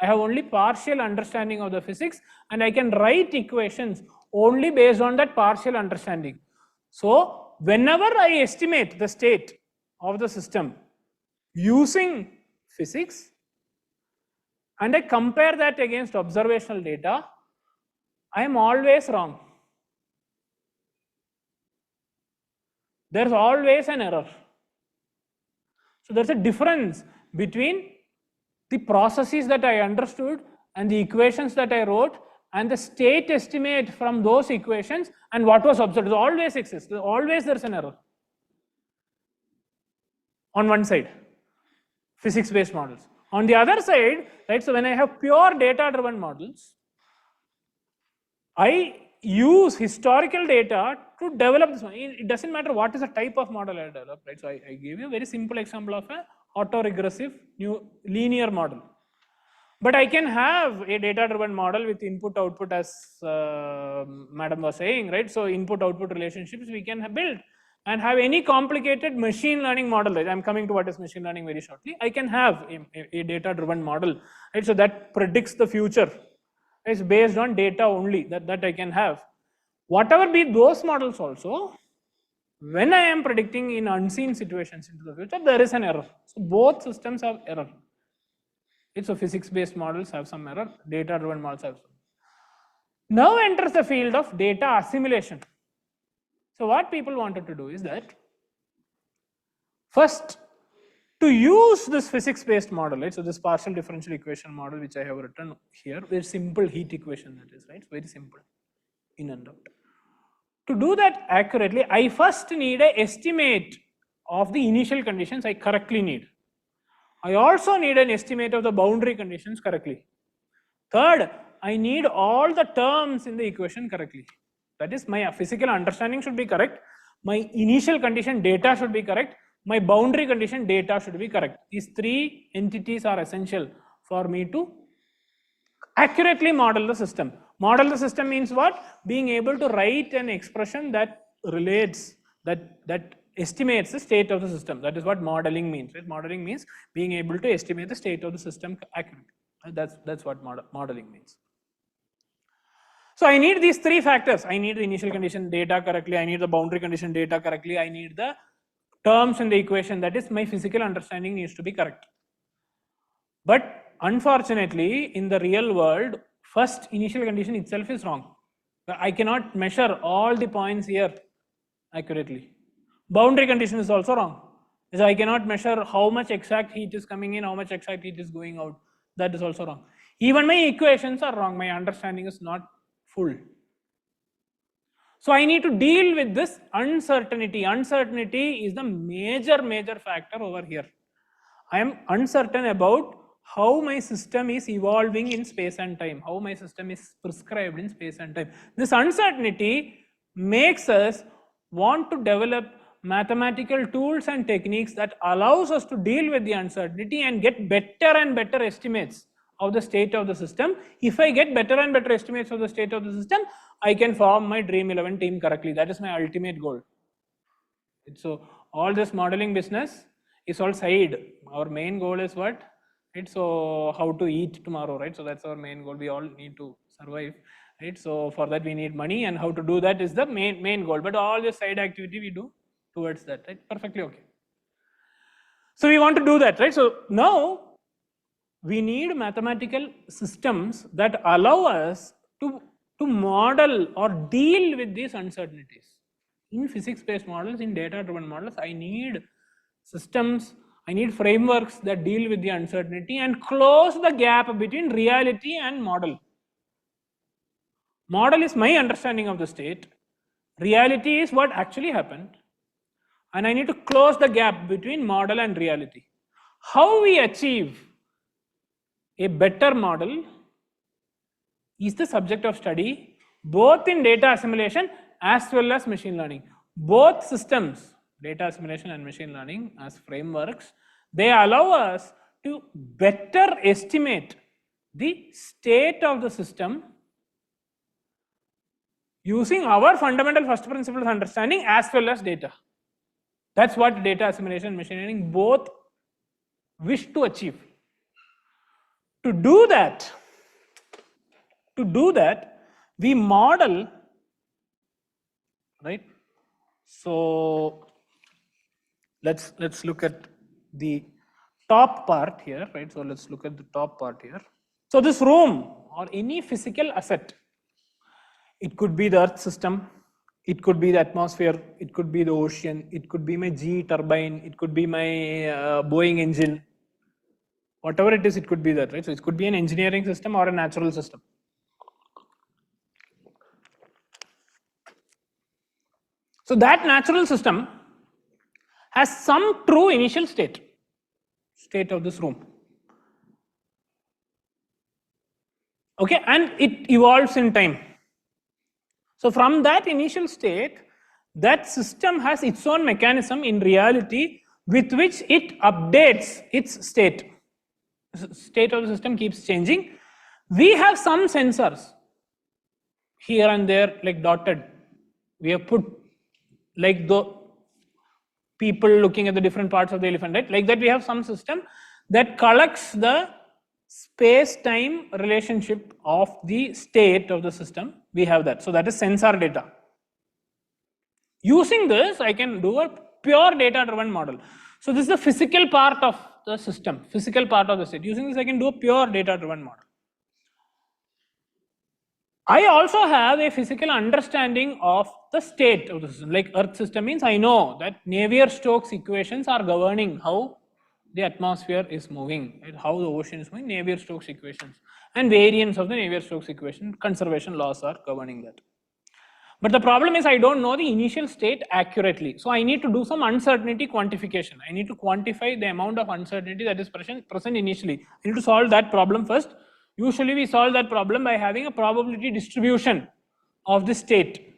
I have only partial understanding of the physics, and I can write equations only based on that partial understanding. So whenever I estimate the state of the system using physics and I compare that against observational data, I am always wrong. There's always an error. So there's a difference between the processes that I understood and the equations that I wrote and the state estimate from those equations and what was observed. It always exists. Always there's an error. On one side, physics-based models. On the other side, right, so when I have pure data-driven models, I use historical data to develop this one. It doesn't matter what is the type of model I develop, right? So I gave you a very simple example of an autoregressive new linear model. But I can have a data-driven model with input-output, as Madam was saying, right? So input-output relationships we can build and have any complicated machine learning model. Right? I'm coming to what is machine learning very shortly. I can have a data-driven model, right? So that predicts the future. It's based on data only that I can have. Whatever be those models also, When I am predicting in unseen situations into the future, there is an error. So both systems have error. So physics-based models have some error, data-driven models have some. Now enters the field of data assimilation. So what people wanted to do is that first, to use this physics-based model, right? So this partial differential equation model, which I have written here, very simple heat equation that is, right? Very simple, in and out. To do that accurately, I first need an estimate of the initial conditions I correctly need. I also need an estimate of the boundary conditions correctly. Third, I need all the terms in the equation correctly. That is, my physical understanding should be correct, my initial condition data should be correct, my boundary condition data should be correct. These three entities are essential for me to accurately model the system. Model the system means what? Being able to write an expression that relates, that estimates the state of the system. That is what modeling means. Right? Modeling means being able to estimate the state of the system accurately. That's what modeling means. So I need these three factors. I need the initial condition data correctly, I need the boundary condition data correctly, I need the terms in the equation, that is my physical understanding needs to be correct. But unfortunately, in the real world, first initial condition itself is wrong. I cannot measure all the points here accurately. Boundary condition is also wrong. So I cannot measure how much exact heat is coming in, how much exact heat is going out. That is also wrong. Even my equations are wrong. My understanding is not full. So I need to deal with this uncertainty. Uncertainty is the major factor over here. I am uncertain about how my system is evolving in space and time, how my system is prescribed in space and time. This uncertainty makes us want to develop mathematical tools and techniques that allows us to deal with the uncertainty and get better and better estimates of the state of the system. If I get better and better estimates of the state of the system, I can form my Dream 11 team correctly. That is my ultimate goal. So all this modeling business is all side. Our main goal is what? Right? So how to eat tomorrow, right? So that's our main goal. We all need to survive, right? So for that we need money, and how to do that is the main goal. But all this side activity we do towards that, right? Perfectly okay. So we want to do that, right? So now we need mathematical systems that allow us to model or deal with these uncertainties. In physics-based models, in data-driven models, I need systems, I need frameworks that deal with the uncertainty and close the gap between reality and model. Model is my understanding of the state, reality is what actually happened, and I need to close the gap between model and reality. How we achieve a better model is the subject of study, both in data assimilation as well as machine learning. Both systems, data assimilation and machine learning as frameworks, they allow us to better estimate the state of the system using our fundamental first principles understanding as well as data. That's what data assimilation and machine learning both wish to achieve. To do that, we model, right? So let's look at the top part here, right? So let's look at the top part here. So this room or any physical asset, it could be the earth system, it could be the atmosphere, it could be the ocean, it could be my GE turbine, it could be my Boeing engine, whatever it is, it could be that, right? So it could be an engineering system or a natural system. So that natural system has some true initial state of this room. Okay, and it evolves in time. So from that initial state, that system has its own mechanism in reality with which it updates its state. State of the system keeps changing. We have some sensors here and there, like dotted. We have put like the people looking at the different parts of the elephant, right? Like that we have some system that collects the space-time relationship of the state of the system. We have that. So that is sensor data. Using this, I can do a pure data-driven model. So this is the physical part of the system, physical part of the state. Using this, I can do a pure data-driven model. I also have a physical understanding of the state of the system. Like Earth system means I know that Navier-Stokes equations are governing how the atmosphere is moving, right? How the ocean is moving, Navier-Stokes equations. And variants of the Navier-Stokes equation, conservation laws are governing that. But the problem is I don't know the initial state accurately. So I need to do some uncertainty quantification. I need to quantify the amount of uncertainty that is present initially. I need to solve that problem first. Usually we solve that problem by having a probability distribution of the state.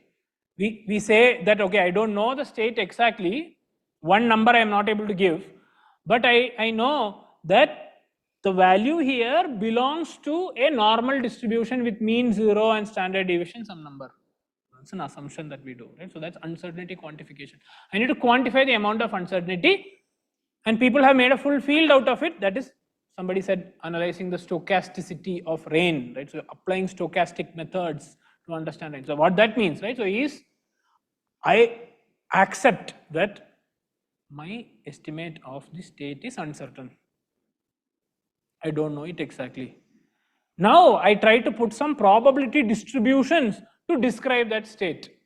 We say that, okay, I don't know the state exactly. One number I am not able to give. But I know that the value here belongs to a normal distribution with mean 0 and standard deviation some number. It's an assumption that we do, right? So that's uncertainty quantification. I need to quantify the amount of uncertainty, and people have made a full field out of it. That is, somebody said, analyzing the stochasticity of rain, right? So applying stochastic methods to understand it. So what that means, right? So is I accept that my estimate of the state is uncertain. I don't know it exactly. Now I try to put some probability distributions to describe that state.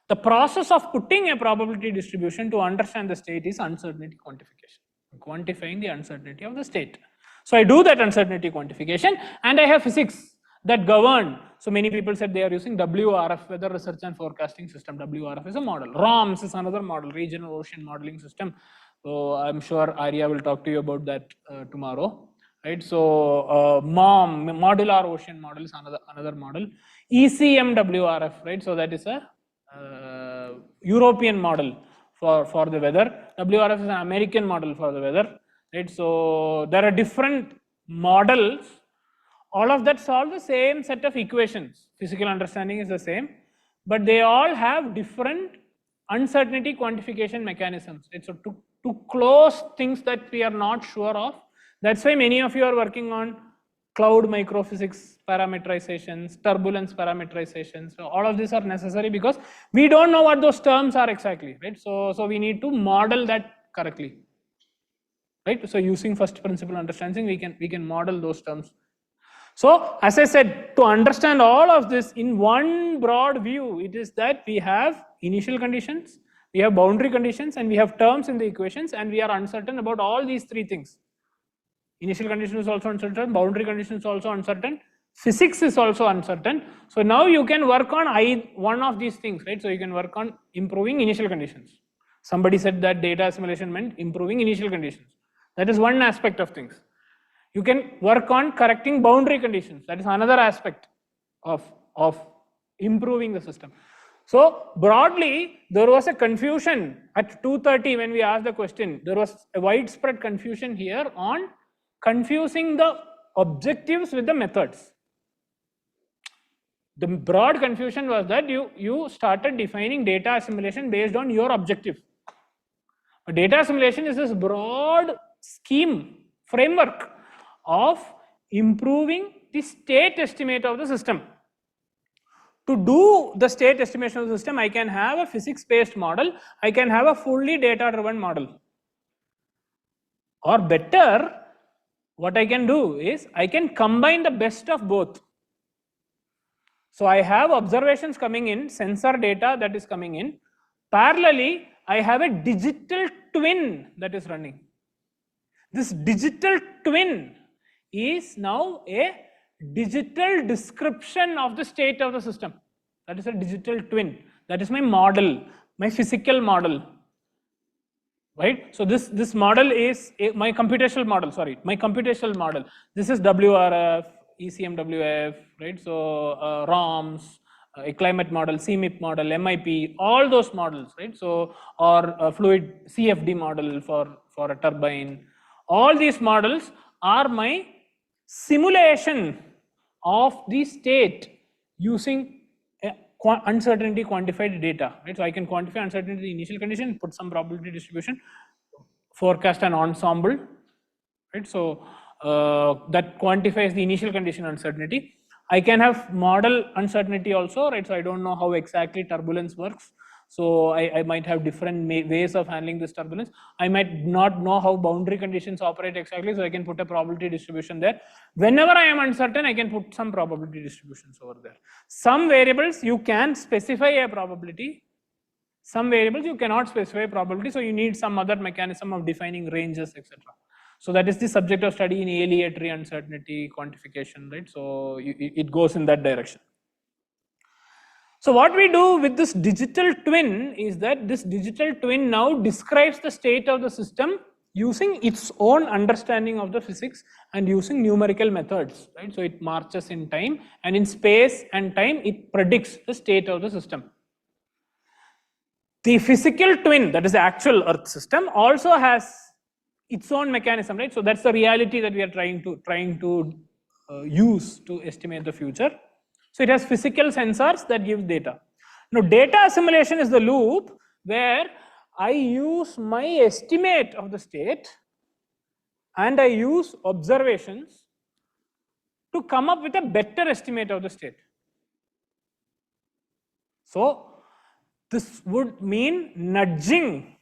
The process of putting a probability distribution to understand the state is uncertainty quantification, quantifying the uncertainty of the state. So I do that uncertainty quantification, and I have physics that govern. So many people said they are using WRF, Weather Research and Forecasting System. WRF is a model. ROMS is another model, Regional Ocean Modeling System. So I'm sure Arya will talk to you about that tomorrow. Right, so MOM, Modular Ocean Model is another model. ECMWRF, right, so that is a European model for the weather. WRF is an American model for the weather, right? So there are different models. All of that solve the same set of equations. Physical understanding is the same, but they all have different uncertainty quantification mechanisms. Right? So to close things that we are not sure of. That's why many of you are working on cloud microphysics parameterizations, turbulence parameterizations. So all of these are necessary because we don't know what those terms are exactly, right? So we need to model that correctly, right? So using first principle understanding, we can model those terms. So as I said, to understand all of this in one broad view, it is that we have initial conditions, we have boundary conditions, and we have terms in the equations, and we are uncertain about all these three things. Initial condition is also uncertain, boundary condition is also uncertain, physics is also uncertain. So now you can work on one of these things, right? So you can work on improving initial conditions. Somebody said that data assimilation meant improving initial conditions. That is one aspect of things. You can work on correcting boundary conditions. That is another aspect of improving the system. So broadly, there was a confusion at 2:30 when we asked the question. There was a widespread confusion here on confusing the objectives with the methods. The broad confusion was that you started defining data assimilation based on your objective. But data assimilation is this broad scheme, framework of improving the state estimate of the system. To do the state estimation of the system, I can have a physics-based model, I can have a fully data-driven model. Or better, what I can do is, I can combine the best of both. So I have observations coming in, sensor data that is coming in. Parallelly, I have a digital twin that is running. This digital twin is now a digital description of the state of the system. That is a digital twin. That is my model, my physical model. Right? So this model is my computational model, sorry, my computational model. This is WRF, ECMWF, right? So ROMS, a climate model, CMIP model, MIP, all those models, right? So, or a fluid CFD model for a turbine. All these models are my simulation of the state using uncertainty quantified data, right? So I can quantify uncertainty initial condition, put some probability distribution, forecast an ensemble, right? So that quantifies the initial condition uncertainty. I can have model uncertainty also, right? So I don't know how exactly turbulence works. So I might have different ways of handling this turbulence. I might not know how boundary conditions operate exactly, so I can put a probability distribution there. Whenever I am uncertain, I can put some probability distributions over there. Some variables you can specify a probability. Some variables you cannot specify probability, so you need some other mechanism of defining ranges, etc. So that is the subject of study in ALE tree uncertainty quantification, right? So it goes in that direction. So what we do with this digital twin is that this digital twin now describes the state of the system using its own understanding of the physics and using numerical methods, right? So it marches in time, and in space and time it predicts the state of the system. The physical twin, that is the actual Earth system, also has its own mechanism, right? So that's the reality that we are trying to use to estimate the future. So it has physical sensors that give data. Now data assimilation is the loop where I use my estimate of the state and I use observations to come up with a better estimate of the state. So this would mean nudging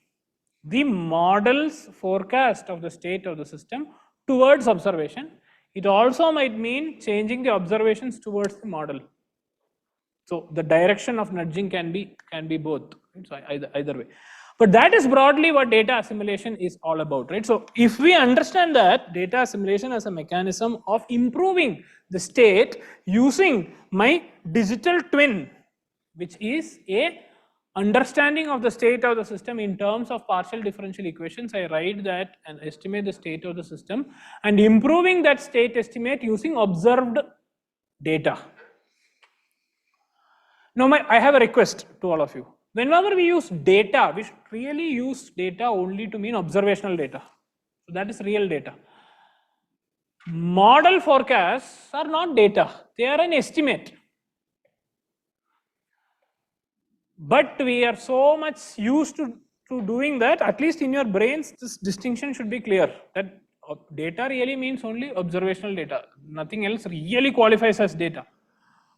the model's forecast of the state of the system towards observation. It also might mean changing the observations towards the model. So the direction of nudging can be both, right? So either way. But that is broadly what data assimilation is all about, right? So if we understand that data assimilation as a mechanism of improving the state using my digital twin, which is a understanding of the state of the system in terms of partial differential equations, I write that and estimate the state of the system, and improving that state estimate using observed data. Now I have a request to all of you. Whenever we use data, we should really use data only to mean observational data. So that is real data. Model forecasts are not data, they are an estimate. But we are so much used to doing that, at least in your brains, this distinction should be clear, that data really means only observational data. Nothing else really qualifies as data.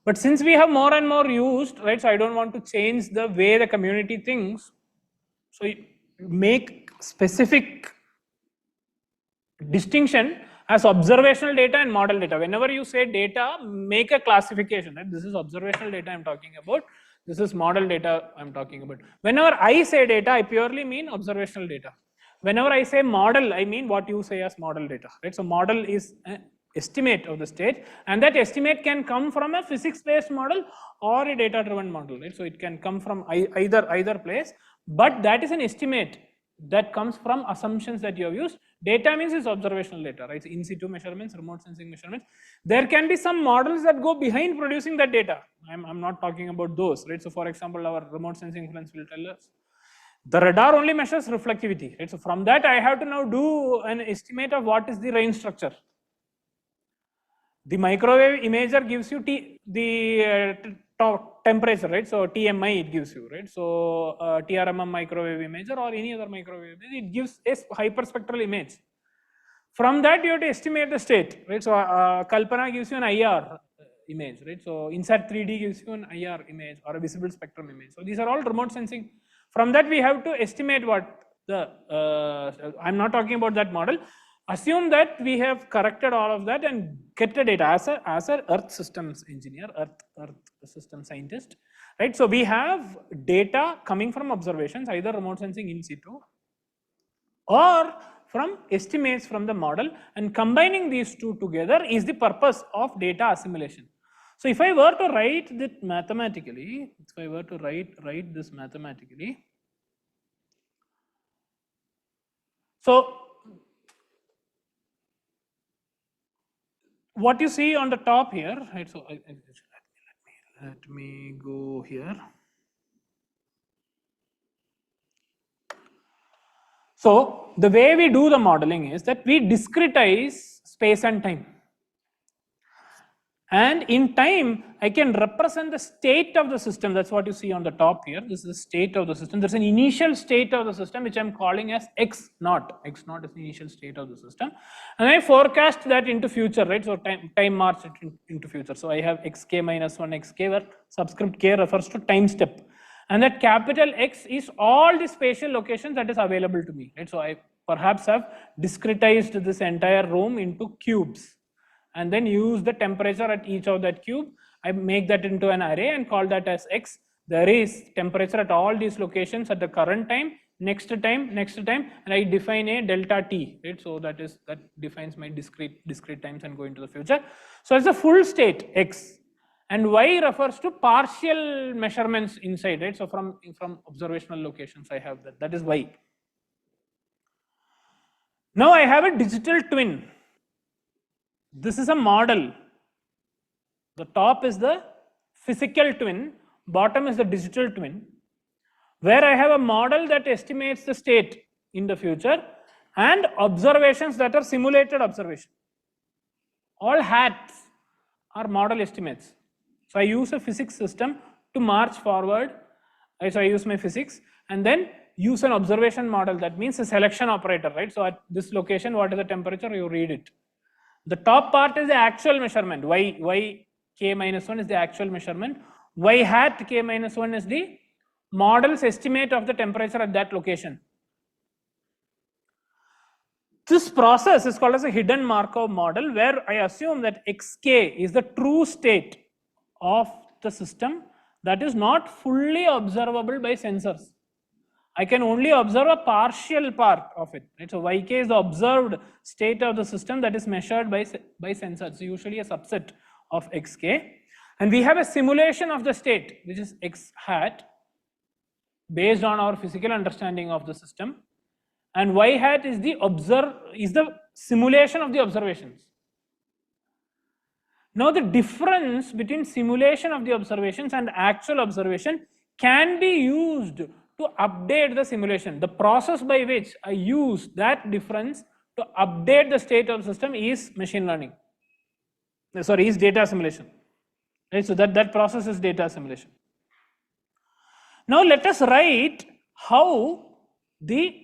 But since we have more and more used, right, so I don't want to change the way the community thinks. So make specific distinction as observational data and model data. Whenever you say data, make a classification, right? This is observational data I'm talking about. This is model data I'm talking about. Whenever I say data, I purely mean observational data. Whenever I say model, I mean what you say as model data, right? So model is an estimate of the state, and that estimate can come from a physics-based model or a data-driven model, right? So it can come from either place, but that is an estimate that comes from assumptions that you have used. Data means it's observational data, right? So in situ measurements, remote sensing measurements. There can be some models that go behind producing that data. I'm not talking about those, right? So for example, our remote sensing friends will tell us the radar only measures reflectivity, right? So from that I have to now do an estimate of what is the range structure. The microwave imager gives you the temperature, right? So TMI it gives you, right? So TRMM microwave imager or any other microwave image, it gives a hyperspectral image. From that you have to estimate the state, right? So Kalpana gives you an IR image, right? So INSAT 3D gives you an IR image or a visible spectrum image. So these are all remote sensing. From that we have to estimate what the, I'm not talking about that model. Assume that we have corrected all of that and get the data as a Earth systems engineer, Earth system scientist, right? So we have data coming from observations, either remote sensing in situ or from estimates from the model, and combining these two together is the purpose of data assimilation. So if I were to write this mathematically, so what you see on the top here, right? So let me go here. So the way we do the modeling is that we discretize space and time. And in time, I can represent the state of the system. That's what you see on the top here. This is the state of the system. There's an initial state of the system, which I'm calling as X naught. X naught is the initial state of the system. And I forecast that into future, right? So time march it into future. So I have xk minus 1 xk, where subscript k refers to time step. And that capital X is all the spatial locations that is available to me, right? So I perhaps have discretized this entire room into cubes and then use the temperature at each of that cube. I make that into an array and call that as X. There is temperature at all these locations at the current time, next time, and I define a delta T, right? So that defines my discrete times and go into the future. So it's a full state X, and Y refers to partial measurements inside, right? So from observational locations I have that is Y. Now I have a digital twin. This is a model. The top is the physical twin, bottom is the digital twin, where I have a model that estimates the state in the future and observations that are simulated observation. All hats are model estimates. So I use a physics system to march forward. So I use my physics and then use an observation model. That means a selection operator, right? So at this location, what is the temperature? You read it. The top part is the actual measurement. Y k minus 1 is the actual measurement. Y hat k minus 1 is the model's estimate of the temperature at that location. This process is called as a hidden Markov model, where I assume that xk is the true state of the system that is not fully observable by sensors. I can only observe a partial part of it, right? So yk is the observed state of the system that is measured by sensors, usually a subset of xk. And we have a simulation of the state, which is x hat, based on our physical understanding of the system. And y hat is the simulation of the observations. Now the difference between simulation of the observations and actual observation can be used to update the simulation. The process by which I use that difference to update the state of the system is machine learning. Sorry, is data assimilation. Right? So that process is data assimilation. Now let us write how the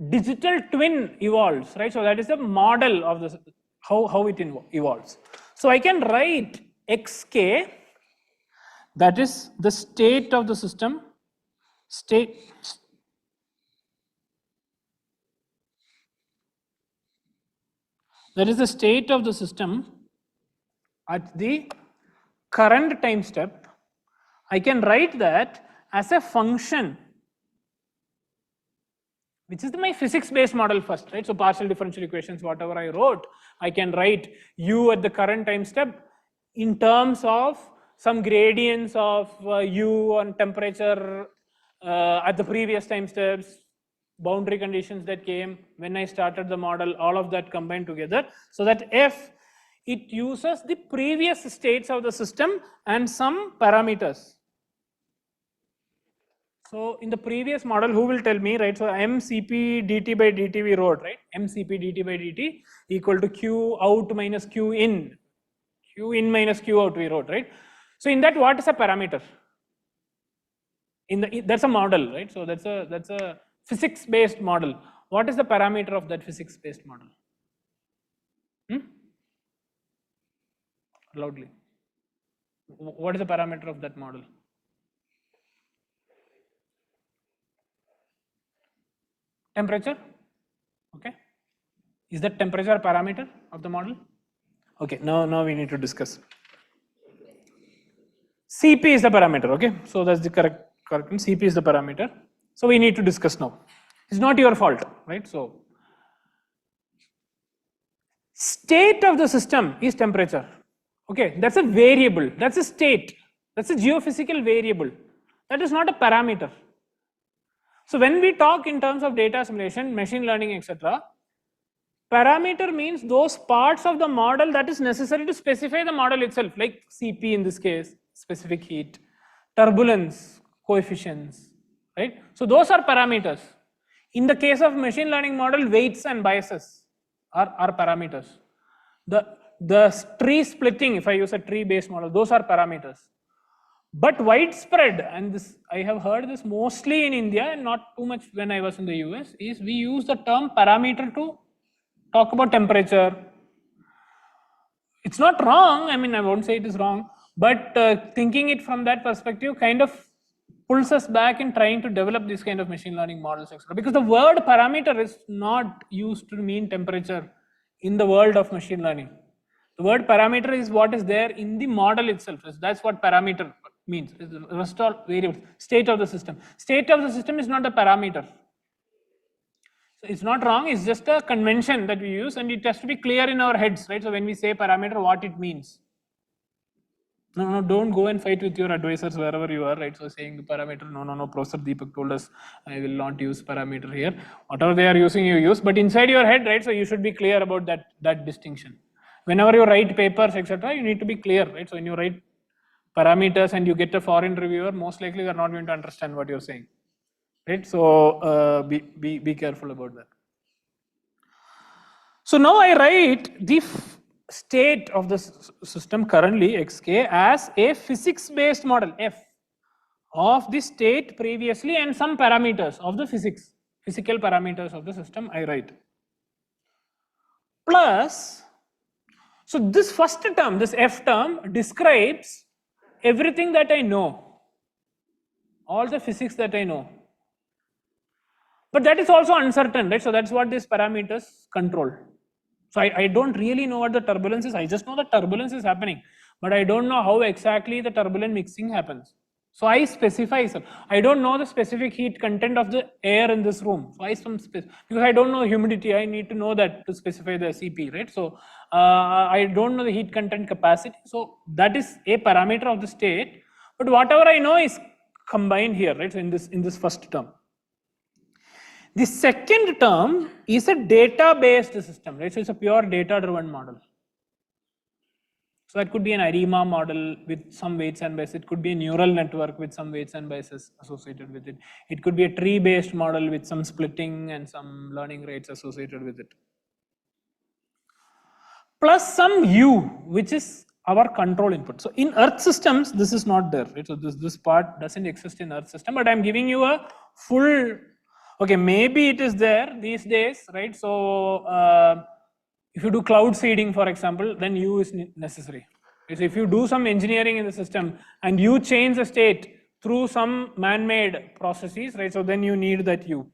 digital twin evolves, right? So that is the model of the how it evolves. So I can write xk, that is the state of the system, that is the state of the system at the current time step. I can write that as a function, which is my physics-based model first, right? So partial differential equations, whatever I wrote, I can write u at the current time step in terms of some gradients of u on temperature at the previous time steps, boundary conditions that came when I started the model, all of that combined together, so that f, it uses the previous states of the system and some parameters. So in the previous model, who will tell me, right? So mCp dt by dt we wrote, right? mCp dt by dt equal to q out minus q in minus q out we wrote, right? So in that, what is a parameter? That's a model, right? So that's a physics-based model. What is the parameter of that physics-based model? Loudly. What is the parameter of that model? Temperature. Okay. Is that temperature a parameter of the model? Okay. Now we need to discuss. Cp is the parameter. Okay. So that's the correct. Cp is the parameter. So we need to discuss now. It's not your fault, right? So state of the system is temperature. Okay. That's a variable. That's a state. That's a geophysical variable. That is not a parameter. So when we talk in terms of data assimilation, machine learning, etc., parameter means those parts of the model that is necessary to specify the model itself, like Cp in this case, specific heat, turbulence, coefficients, right? So those are parameters. In the case of machine learning model, weights and biases are parameters. The tree splitting, if I use a tree-based model, those are parameters. But widespread, and this I have heard this mostly in India and not too much when I was in the US, is we use the term parameter to talk about temperature. It's not wrong, I mean I won't say it is wrong, But thinking it from that perspective kind of pulls us back in trying to develop this kind of machine learning models, etc. Because the word parameter is not used to mean temperature in the world of machine learning. The word parameter is what is there in the model itself. That's what parameter means. It's the rest all variables. State of the system. State of the system is not a parameter. So it's not wrong. It's just a convention that we use, and it has to be clear in our heads, right? So when we say parameter, what it means. No, don't go and fight with your advisors wherever you are, right? So saying the parameter, no, Professor Deepak told us I will not use parameter here. Whatever they are using, you use. But inside your head, right? So you should be clear about that distinction. Whenever you write papers, etc., you need to be clear, right? So when you write parameters and you get a foreign reviewer, most likely they are not going to understand what you're saying, right? So be careful about that. So now I write the state of the system currently xk as a physics based model f of the state previously and some parameters of the physical parameters of the system I write. Plus, so this first term, this f term describes everything that I know, all the physics that I know. But that is also uncertain, right? So that's what these parameters control. So I don't really know what the turbulence is. I just know the turbulence is happening, but I don't know how exactly the turbulent mixing happens. So I specify some. I don't know the specific heat content of the air in this room. So because I don't know humidity, I need to know that to specify the CP, right? So I don't know the heat content capacity. So that is a parameter of the state. But whatever I know is combined here, right? So in this first term. The second term is a data-based system, right? So it's a pure data-driven model. So that could be an ARIMA model with some weights and biases. It could be a neural network with some weights and biases associated with it. It could be a tree-based model with some splitting and some learning rates associated with it. Plus some U, which is our control input. So in Earth systems, this is not there, right? So this part doesn't exist in Earth system, but I'm giving you a full. Okay, maybe it is there these days, right? So if you do cloud seeding, for example, then U is necessary. So if you do some engineering in the system and you change the state through some man-made processes, right? So then you need that U.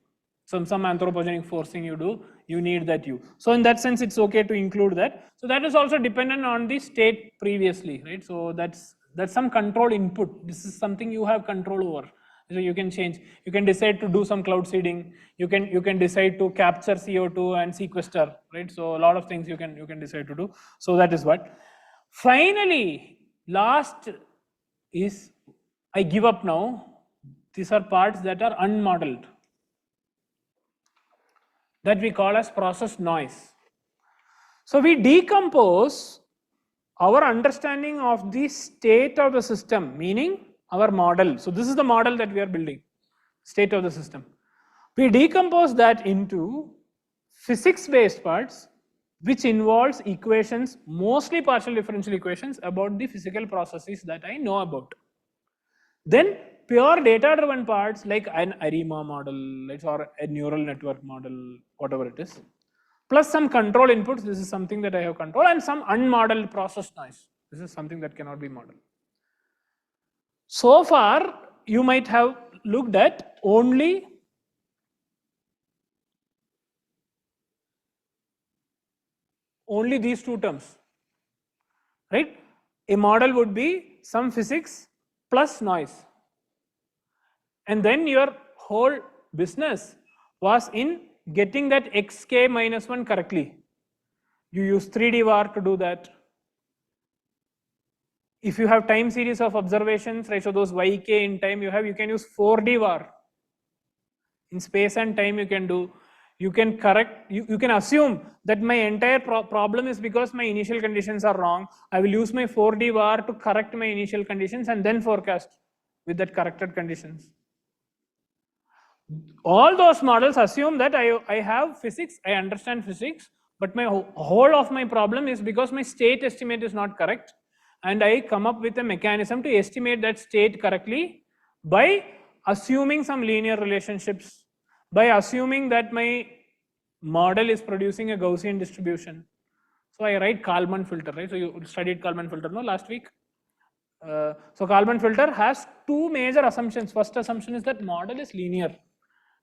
Some anthropogenic forcing you do, you need that U. So in that sense, it's okay to include that. So that is also dependent on the state previously, right? So that's some control input. This is something you have control over. So you can change. You can decide to do some cloud seeding. You can decide to capture CO2 and sequester, right? So a lot of things you can decide to do. So that is what. Finally, last is I give up now. These are parts that are unmodeled, that we call as process noise. So we decompose our understanding of the state of the system, meaning our model. So this is the model that we are building, state of the system. We decompose that into physics-based parts, which involves equations, mostly partial differential equations about the physical processes that I know about. Then pure data-driven parts like an ARIMA model, or a neural network model, whatever it is, plus some control inputs. This is something that I have control, and some unmodeled process noise. This is something that cannot be modeled. So far, you might have looked at only these two terms, right? A model would be some physics plus noise. And then your whole business was in getting that xk minus 1 correctly. You use 3D var to do that. If you have time series of observations, right, so those yk in time you can use 4D var. In space and time you can do, you can correct, you can assume that my entire problem is because my initial conditions are wrong. I will use my 4D var to correct my initial conditions and then forecast with that corrected conditions. All those models assume that I have physics, I understand physics, but my whole of my problem is because my state estimate is not correct, and I come up with a mechanism to estimate that state correctly by assuming some linear relationships, by assuming that my model is producing a Gaussian distribution. So I write Kalman filter, right? So you studied Kalman filter, no, last week? So Kalman filter has two major assumptions. First assumption is that model is linear.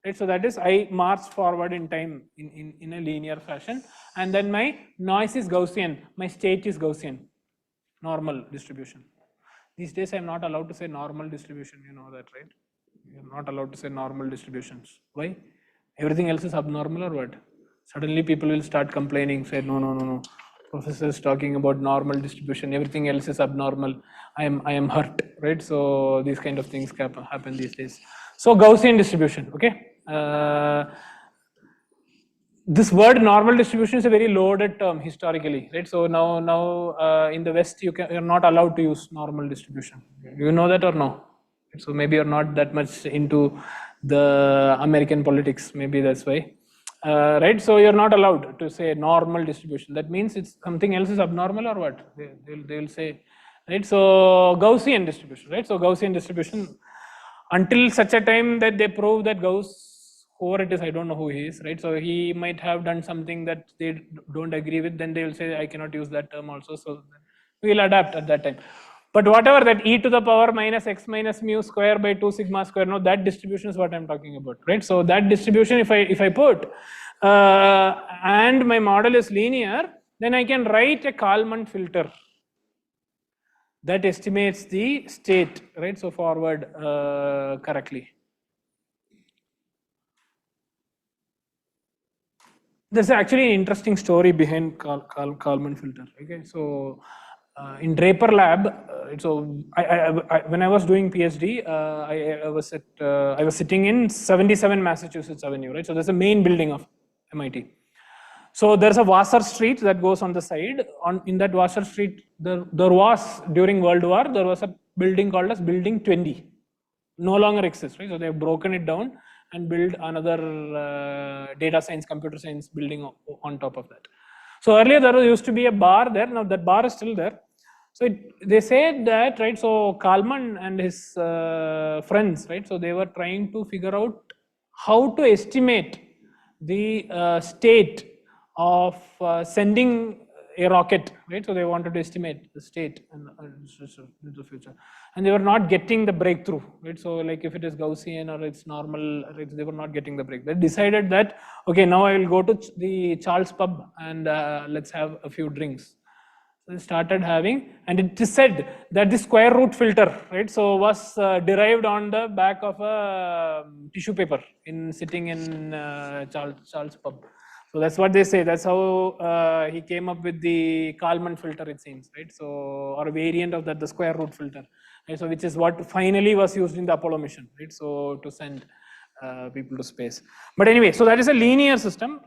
Right, so that is I march forward in time in a linear fashion, and then my noise is Gaussian, my state is Gaussian, normal distribution. These days I'm not allowed to say normal distribution, you know that, right? You're not allowed to say normal distributions. Why? Everything else is abnormal or what? Suddenly people will start complaining, say no. Professor is talking about normal distribution, everything else is abnormal. I am hurt, right? So these kind of things happen these days. So Gaussian distribution, okay? This word normal distribution is a very loaded term historically, right? So now in the West you're not allowed to use normal distribution. Do you know that or no? So maybe you're not that much into the American politics. Maybe that's why, right? So you're not allowed to say normal distribution. That means it's something else is abnormal or what? They'll say, right? So Gaussian distribution, right? So Gaussian distribution, until such a time that they prove that Gauss, whoever it is, I don't know who he is, right? So he might have done something that they don't agree with, then they will say, I cannot use that term also. So we'll adapt at that time. But whatever that e to the power minus x minus mu square by 2 sigma square, no, that distribution is what I'm talking about, right? So that distribution, if I put, and my model is linear, then I can write a Kalman filter that estimates the state, right? So forward correctly. There's actually an interesting story behind Kalman filter. Okay, so in Draper Lab, so when I was doing PhD, I was sitting in 77 Massachusetts Avenue, right? So there's a main building of MIT. So there's a Wasser Street that goes on the side. In that Wasser Street, there was during World War, there was a building called as Building 20. No longer exists, right? So they've broken it down and built another data science, computer science building on top of that. So earlier there used to be a bar there. Now that bar is still there. So they said that, right? So Kalman and his friends, right? So they were trying to figure out how to estimate the state of sending a rocket, right? So they wanted to estimate the state in the future, and they were not getting the breakthrough, right? So like if it is Gaussian or it's normal, right? They were not getting the break. They decided that, okay, now I will go to the Charles pub and let's have a few drinks. So they started having, and it is said that the square root filter, right? So was derived on the back of a tissue paper sitting in Charles pub. So that's what they say. That's how he came up with the Kalman filter, it seems, right? So, or a variant of that, the square root filter, right? So which is what finally was used in the Apollo mission, right? So to send people to space. But anyway, so that is a linear system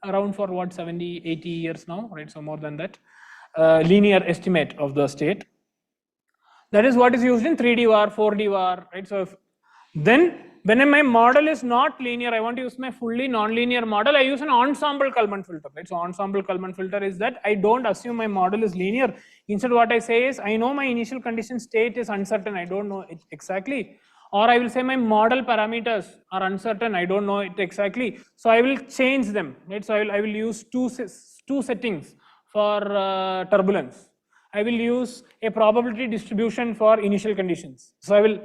around for what, 70, 80 years now, right? So more than that, linear estimate of the state. That is what is used in 3D VAR, 4D VAR, right? So then when my model is not linear, I want to use my fully non-linear model, I use an ensemble Kalman filter, right? So ensemble Kalman filter is that I don't assume my model is linear. Instead what I say is, I know my initial condition state is uncertain, I don't know it exactly. Or I will say my model parameters are uncertain, I don't know it exactly. So I will change them, right? So I will use two settings for turbulence. I will use a probability distribution for initial conditions. So I will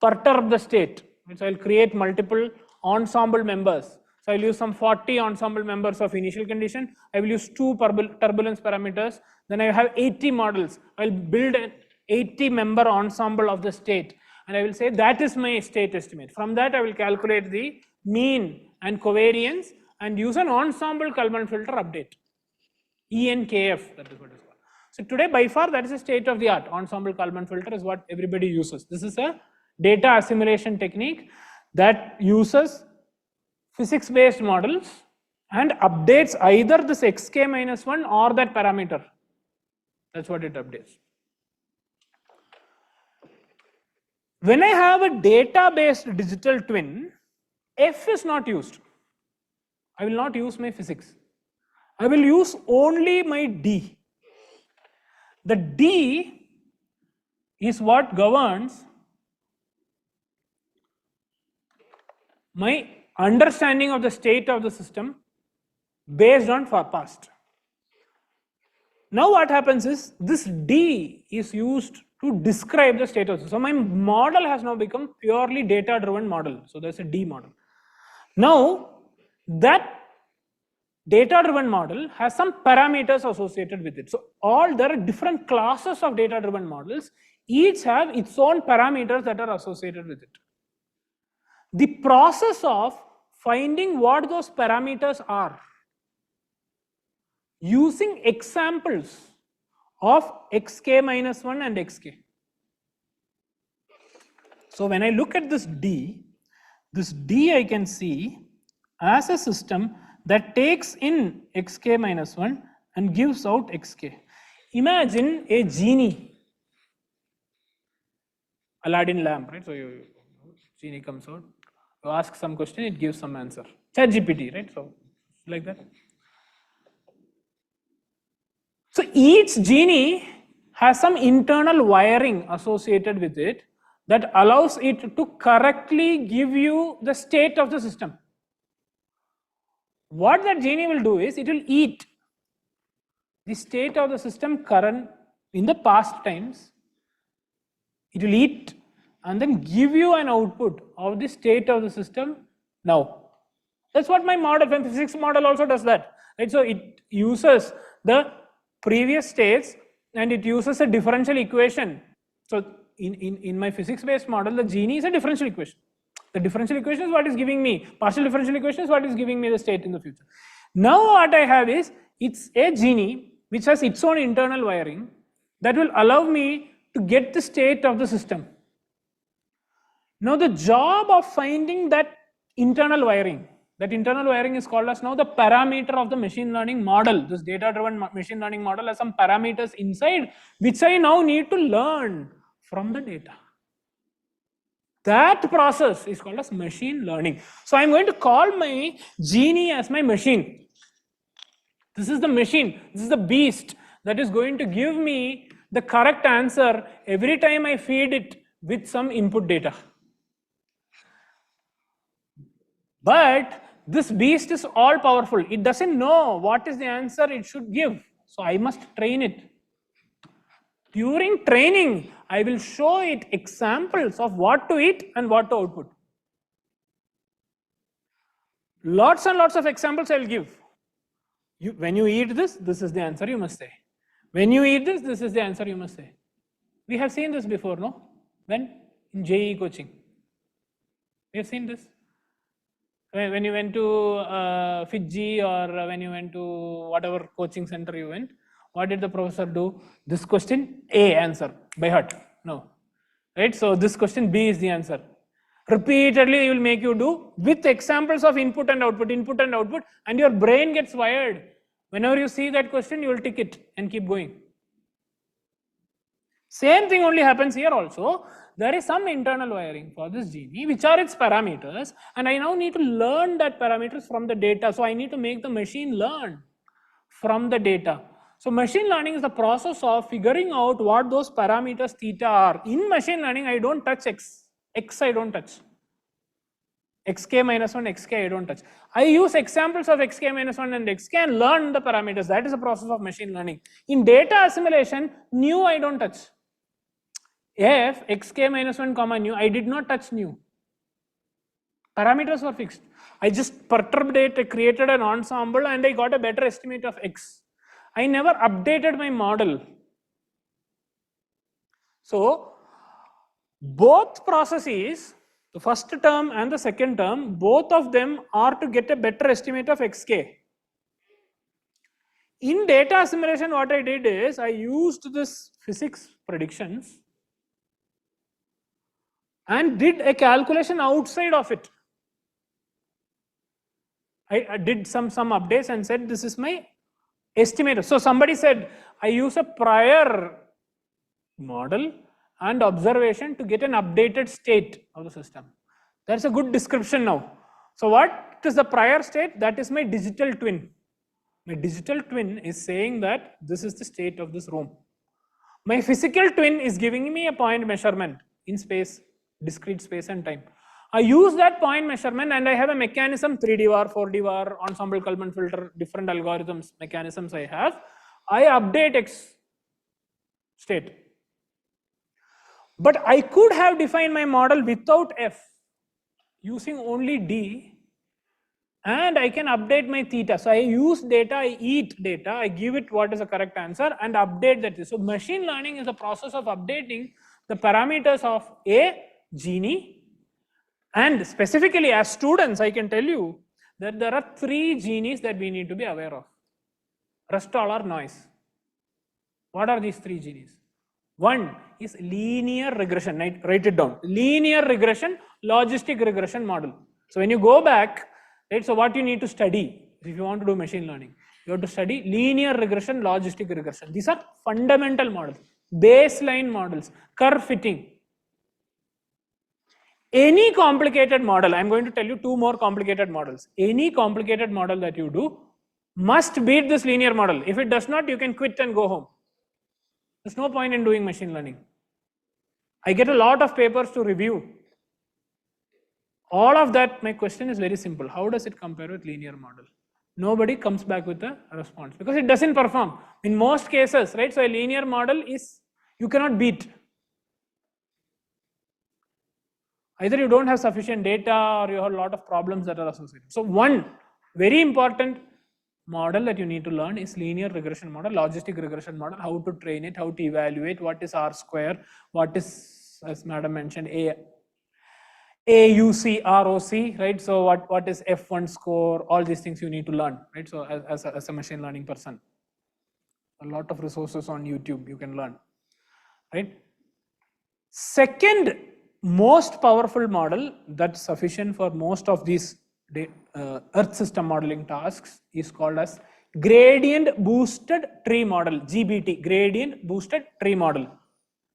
perturb the state. So I'll create multiple ensemble members. So I'll use some 40 ensemble members of initial condition. I will use 2 turbulence parameters. Then I have 80 models. I'll build an 80 member ensemble of the state. And I will say that is my state estimate. From that I will calculate the mean and covariance and use an ensemble Kalman filter update. ENKF, that is what it's called. So today by far that is a state of the art. Ensemble Kalman filter is what everybody uses. This is a data assimilation technique that uses physics-based models and updates either this xk minus 1 or that parameter. That's what it updates. When I have a data-based digital twin, F is not used. I will not use my physics. I will use only my D. The D is what governs my understanding of the state of the system based on past. Now what happens is, this D is used to describe the state of the system. So my model has now become purely data-driven model. So there's a D model. Now, that data-driven model has some parameters associated with it. So there are different classes of data-driven models. Each have its own parameters that are associated with it. The process of finding what those parameters are using examples of xk minus 1 and xk. So when I look at this D I can see as a system that takes in xk minus 1 and gives out xk. Imagine a genie, Aladdin lamp, right? So genie comes out, you ask some question, it gives some answer. ChatGPT, right? So like that. So each genie has some internal wiring associated with it that allows it to correctly give you the state of the system. What that genie will do is it will eat the state of the system current in the past times. It will eat and then give you an output of the state of the system now. That's what my model, my physics model also does that. Right? So it uses the previous states and it uses a differential equation. So in my physics based model, the genie is a differential equation. The differential equation is what is giving me, partial differential equation is what is giving me the state in the future. Now what I have is, it's a genie which has its own internal wiring that will allow me to get the state of the system. Now the job of finding that internal wiring is called as now the parameter of the machine learning model. This data-driven machine learning model has some parameters inside which I now need to learn from the data. That process is called as machine learning. So I'm going to call my genie as my machine. This is the machine, this is the beast that is going to give me the correct answer every time I feed it with some input data. But this beast is all powerful. It doesn't know what is the answer it should give. So I must train it. During training, I will show it examples of what to eat and what to output. Lots and lots of examples I will give. When you eat this, this is the answer you must say. When you eat this, this is the answer you must say. We have seen this before, no? When? In JEE coaching. We have seen this. When you went to Fiji or when you went to whatever coaching center you went, what did the professor do? This question, A answer by heart. No. Right? So this question, B is the answer. Repeatedly, he will make you do with examples of input and output, and your brain gets wired. Whenever you see that question, you will tick it and keep going. Same thing only happens here also. There is some internal wiring for this genie, which are its parameters, and I now need to learn that parameters from the data. So I need to make the machine learn from the data. So machine learning is the process of figuring out what those parameters theta are. In machine learning, I don't touch x. X I don't touch. Xk minus 1, xk I don't touch. I use examples of xk minus 1 and xk and learn the parameters. That is the process of machine learning. In data assimilation, new I don't touch. If xk minus 1 comma new, I did not touch new. Parameters were fixed. I just perturbed it, created an ensemble, and I got a better estimate of x. I never updated my model. So both processes, the first term and the second term, both of them are to get a better estimate of xk. In data assimilation, what I did is I used this physics predictions and did a calculation outside of it. I did some updates and said this is my estimator. So somebody said I use a prior model and observation to get an updated state of the system. That's a good description now. So what is the prior state? That is my digital twin. My digital twin is saying that this is the state of this room. My physical twin is giving me a point measurement in space, discrete space and time. I use that point measurement and I have a mechanism, 3D var, 4D var, ensemble Kalman filter, different algorithms, mechanisms I have. I update X state. But I could have defined my model without F, using only D, and I can update my theta. So I use data, I eat data, I give it what is the correct answer and update that. So machine learning is the process of updating the parameters of a genie, and specifically as students I can tell you that there are 3 genies that we need to be aware of. Rest all are noise. What are these 3 genies? One is linear regression, write it down. Linear regression, logistic regression model. So when you go back, right, so what you need to study if you want to do machine learning, you have to study linear regression, logistic regression. These are fundamental models, baseline models, curve fitting. Any complicated model, I'm going to tell you 2 more complicated models. Any complicated model that you do must beat this linear model. If it does not, you can quit and go home. There's no point in doing machine learning. I get a lot of papers to review. All of that, my question is very simple. How does it compare with linear model? Nobody comes back with a response because it doesn't perform. In most cases, right? So a linear model is, you cannot beat. Either you don't have sufficient data or you have a lot of problems that are associated. So one very important model that you need to learn is linear regression model, logistic regression model, how to train it, how to evaluate, what is R square, what is, as madam mentioned, AUC, ROC, right? So what is F1 score, all these things you need to learn, right? So as a machine learning person, a lot of resources on YouTube you can learn, right? Second most powerful model that's sufficient for most of these Earth system modeling tasks is called as gradient boosted tree model, GBT, gradient boosted tree model.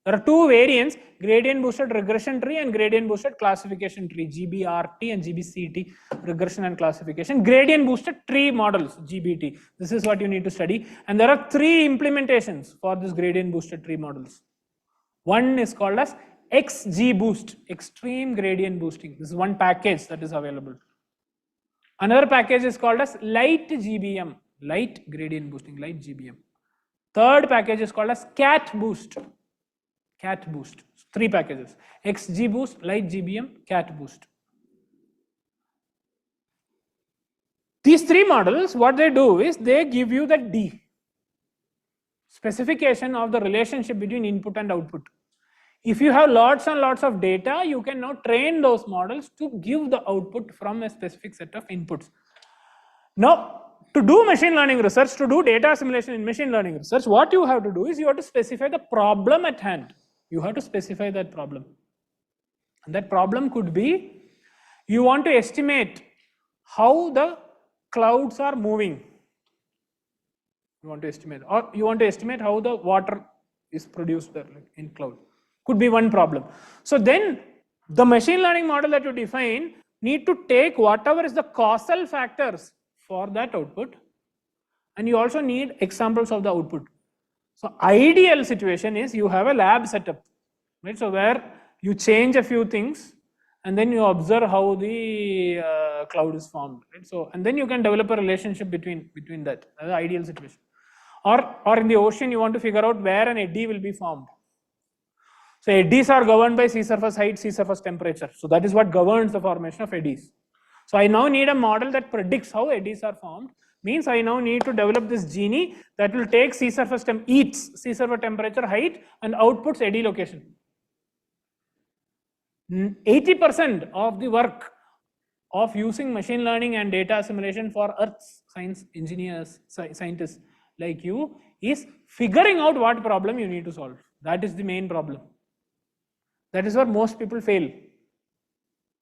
There are 2 variants, gradient boosted regression tree and gradient boosted classification tree, GBRT and GBCT, regression and classification. Gradient boosted tree models, GBT. This is what you need to study. And there are 3 implementations for this gradient boosted tree models. One is called as XGBoost, extreme gradient boosting. This is one package that is available. Another package is called as light GBM, light gradient boosting, light GBM. Third package is called as cat boost. 3 packages: XGBoost, light GBM, cat boost. These 3 models, what they do is they give you the D, specification of the relationship between input and output. If you have lots and lots of data, you can now train those models to give the output from a specific set of inputs. Now, to do machine learning research, to do data assimilation in machine learning research, what you have to do is you have to specify the problem at hand. You have to specify that problem. And that problem could be, you want to estimate how the clouds are moving. You want to estimate, or you want to estimate how the water is produced there in cloud. Could be one problem. So then the machine learning model that you define need to take whatever is the causal factors for that output, and you also need examples of the output. So ideal situation is you have a lab setup, right? So where you change a few things and then you observe how the cloud is formed, right? So and then you can develop a relationship between that. That's the ideal situation. Or in the ocean, you want to figure out where an eddy will be formed. So eddies are governed by sea surface height, sea surface temperature. So that is what governs the formation of eddies. So I now need a model that predicts how eddies are formed. Means I now need to develop this genie that will take sea surface eats sea surface temperature, height, and outputs eddy location. 80% of the work of using machine learning and data assimilation for earth science engineers, scientists like you is figuring out what problem you need to solve. That is the main problem. That is where most people fail.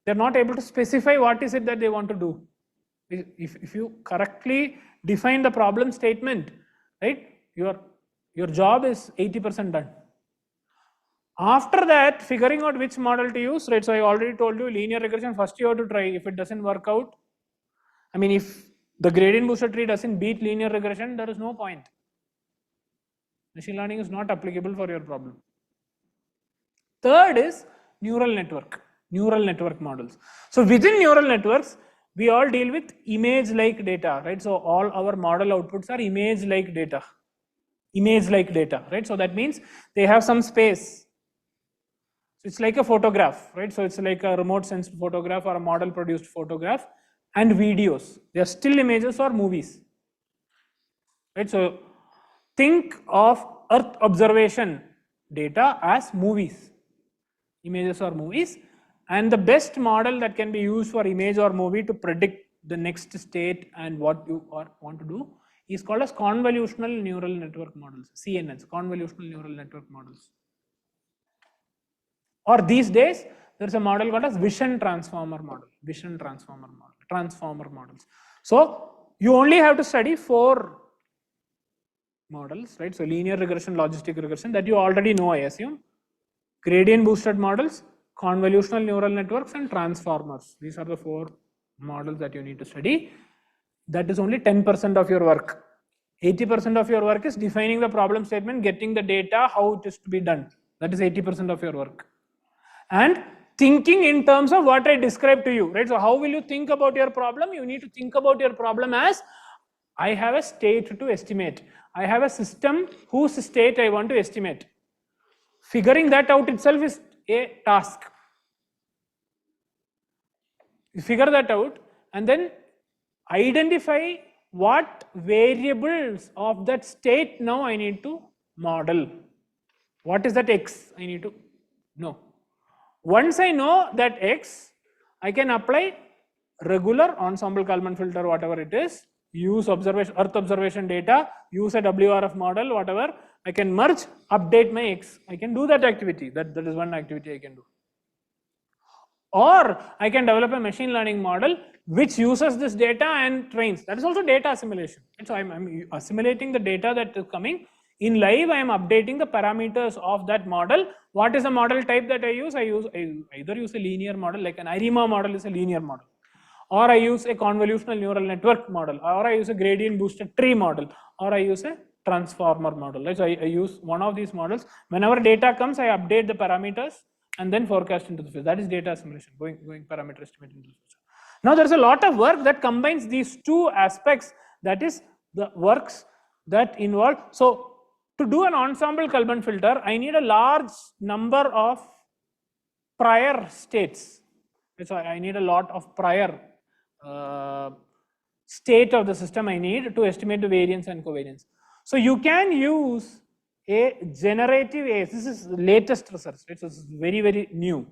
They're not able to specify what is it that they want to do. If you correctly define the problem statement, right, your job is 80% done. After that, figuring out which model to use, right? So I already told you linear regression, first you have to try. If it doesn't work out, I mean, if the gradient booster tree doesn't beat linear regression, there is no point. Machine learning is not applicable for your problem. Third is neural network models. So within neural networks, we all deal with image-like data, right? So all our model outputs are image-like data, right? So that means they have some space. It's like a photograph, right? So it's like a remote sensed photograph or a model produced photograph, and videos. They are still images or movies, right? So think of Earth observation data as movies, images or movies, and the best model that can be used for image or movie to predict the next state and what you want to do is called as convolutional neural network models, CNNs, convolutional neural network models. Or these days, there's a model called as vision transformer model, transformer models. So you only have to study 4 models, right? So linear regression, logistic regression, that you already know, I assume. Gradient boosted models, convolutional neural networks, and transformers. These are the 4 models that you need to study. That is only 10% of your work. 80% of your work is defining the problem statement, getting the data, how it is to be done. That is 80% of your work. And thinking in terms of what I described to you, right? So how will you think about your problem? You need to think about your problem as, I have a state to estimate. I have a system whose state I want to estimate. Figuring that out itself is a task. You figure that out and then identify what variables of that state now I need to model. What is that X I need to know? Once I know that X, I can apply regular ensemble Kalman filter, whatever it is, use Earth observation data, use a WRF model, whatever. I can merge, update my X. I can do that activity. That is one activity I can do. Or I can develop a machine learning model which uses this data and trains. That is also data assimilation. So I'm assimilating the data that is coming. In live, I am updating the parameters of that model. What is the model type that I use? I either use a linear model, like an IRIMA model is a linear model, or I use a convolutional neural network model, or I use a gradient boosted tree model, or I use a transformer model. Right? So I use one of these models. Whenever data comes, I update the parameters and then forecast into the future. That is data assimilation, going parameter estimate into the future. Now there's a lot of work that combines these 2 aspects, that is the works that involve. So to do an ensemble Kalman filter, I need a large number of prior states. So I need a lot of prior state of the system I need to estimate the variance and covariance. So you can use a generative AI. This is latest research, right? So this is very, very new.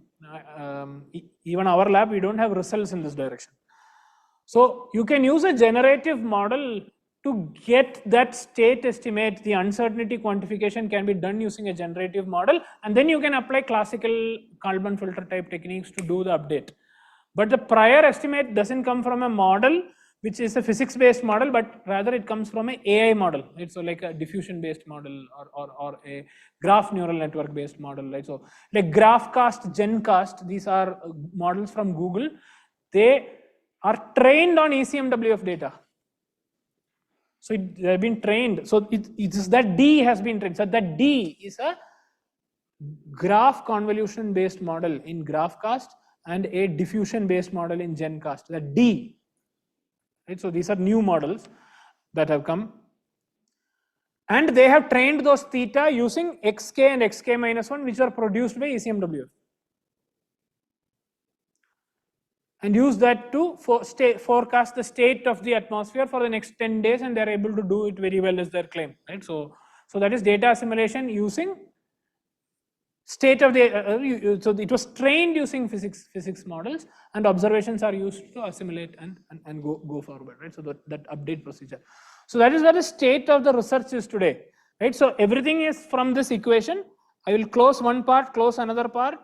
Even our lab, we don't have results in this direction. So you can use a generative model to get that state estimate. The uncertainty quantification can be done using a generative model, and then you can apply classical Kalman filter type techniques to do the update. But the prior estimate doesn't come from a model which is a physics based model, but rather it comes from an AI model. It's so like a diffusion based model or a graph neural network based model, right? So like GraphCast, GenCast, these are models from Google. They are trained on ECMWF data. So they have been trained. So it is that D has been trained. So that D is a graph convolution based model in GraphCast and a diffusion based model in GenCast. That D. Right? So these are new models that have come, and they have trained those theta using xk and xk minus 1, which are produced by ECMWF, and use that to forecast the state of the atmosphere for the next 10 days, and they are able to do it very well, is their claim. Right? So that is data assimilation using state of the so it was trained using physics models, and observations are used to assimilate and go forward, right? So that update procedure. So that is where the state of the research is today, right? So everything is from this equation. I will close one part, close another part,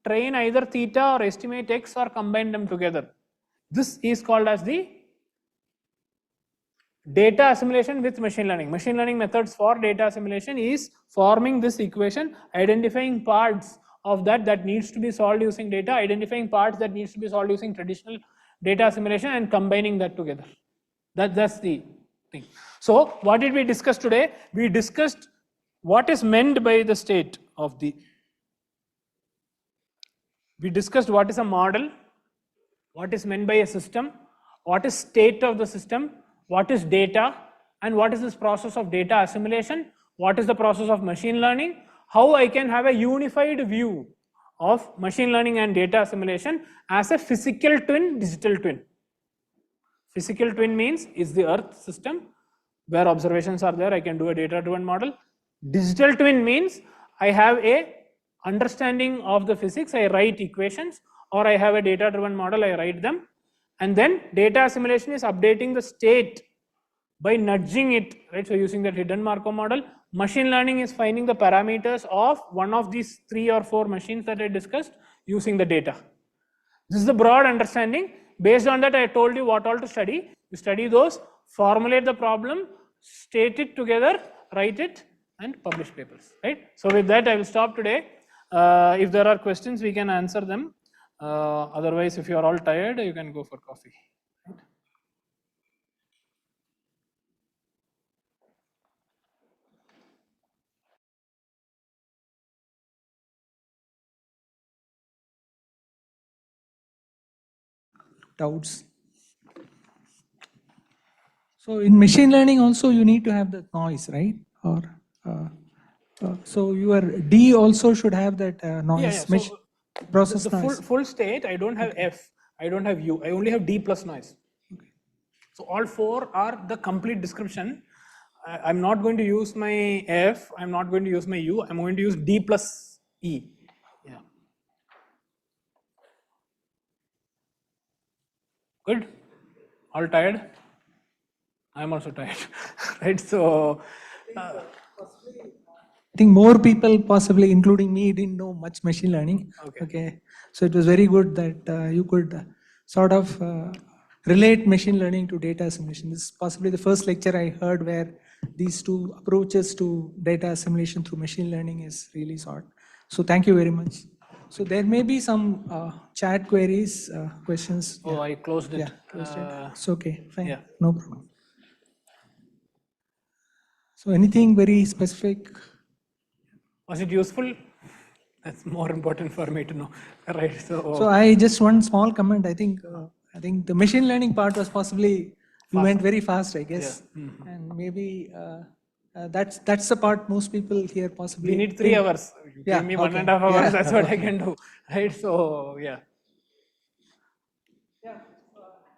train either theta or estimate x, or combine them together. This is called as the data assimilation with machine learning. Machine learning methods for data assimilation is forming this equation, identifying parts of that needs to be solved using data, identifying parts that needs to be solved using traditional data assimilation, and combining that together. That's the thing. So what did we discuss today? We discussed what is meant by the state of the. We discussed what is a model, what is meant by a system, what is state of the system, what is data, and what is this process of data assimilation, what is the process of machine learning, how I can have a unified view of machine learning and data assimilation as a physical twin, digital twin. Physical twin means is the Earth system where observations are there, I can do a data-driven model. Digital twin means I have a understanding of the physics, I write equations, or I have a data-driven model, I write them. And then data assimilation is updating the state by nudging it, right? So using that hidden Markov model, machine learning is finding the parameters of one of these 3 or 4 machines that I discussed using the data. This is the broad understanding. Based on that, I told you what all to study. You study those, formulate the problem, state it together, write it, and publish papers, right? So with that, I will stop today. If there are questions, we can answer them. Otherwise, if you are all tired, you can go for coffee. Doubts. So in machine learning also you need to have the noise, right? Or so your D also should have that noise. Yeah. So process the noise. full state, I don't have F, I don't have U, I only have D plus noise. Okay. So all 4 are the complete description. I'm not going to use my F, I'm not going to use my U, I'm going to use D plus E. Yeah. Good? All tired? I'm also tired, right? So, I think more people, possibly including me, didn't know much machine learning. Okay. So it was very good that you could sort of relate machine learning to data assimilation. This is possibly the first lecture I heard where these 2 approaches to data assimilation through machine learning is really sought. So thank you very much. So there may be some chat queries, questions. oh, I closed it. Yeah, closed it. It's okay, fine, yeah. no problem. So anything very specific? Was it useful? That's more important for me to know, right? So I just one small comment. I think the machine learning part was possibly you went very fast, I guess, and maybe that's the part most people here possibly. We need 3 hours. Yeah, give me okay. 1.5 hours. Yeah. That's what I can do, right? So yeah.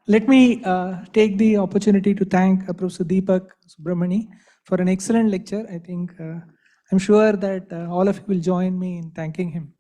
Let me take the opportunity to thank Professor Deepak Subramani for an excellent lecture. I think I'm sure that all of you will join me in thanking him.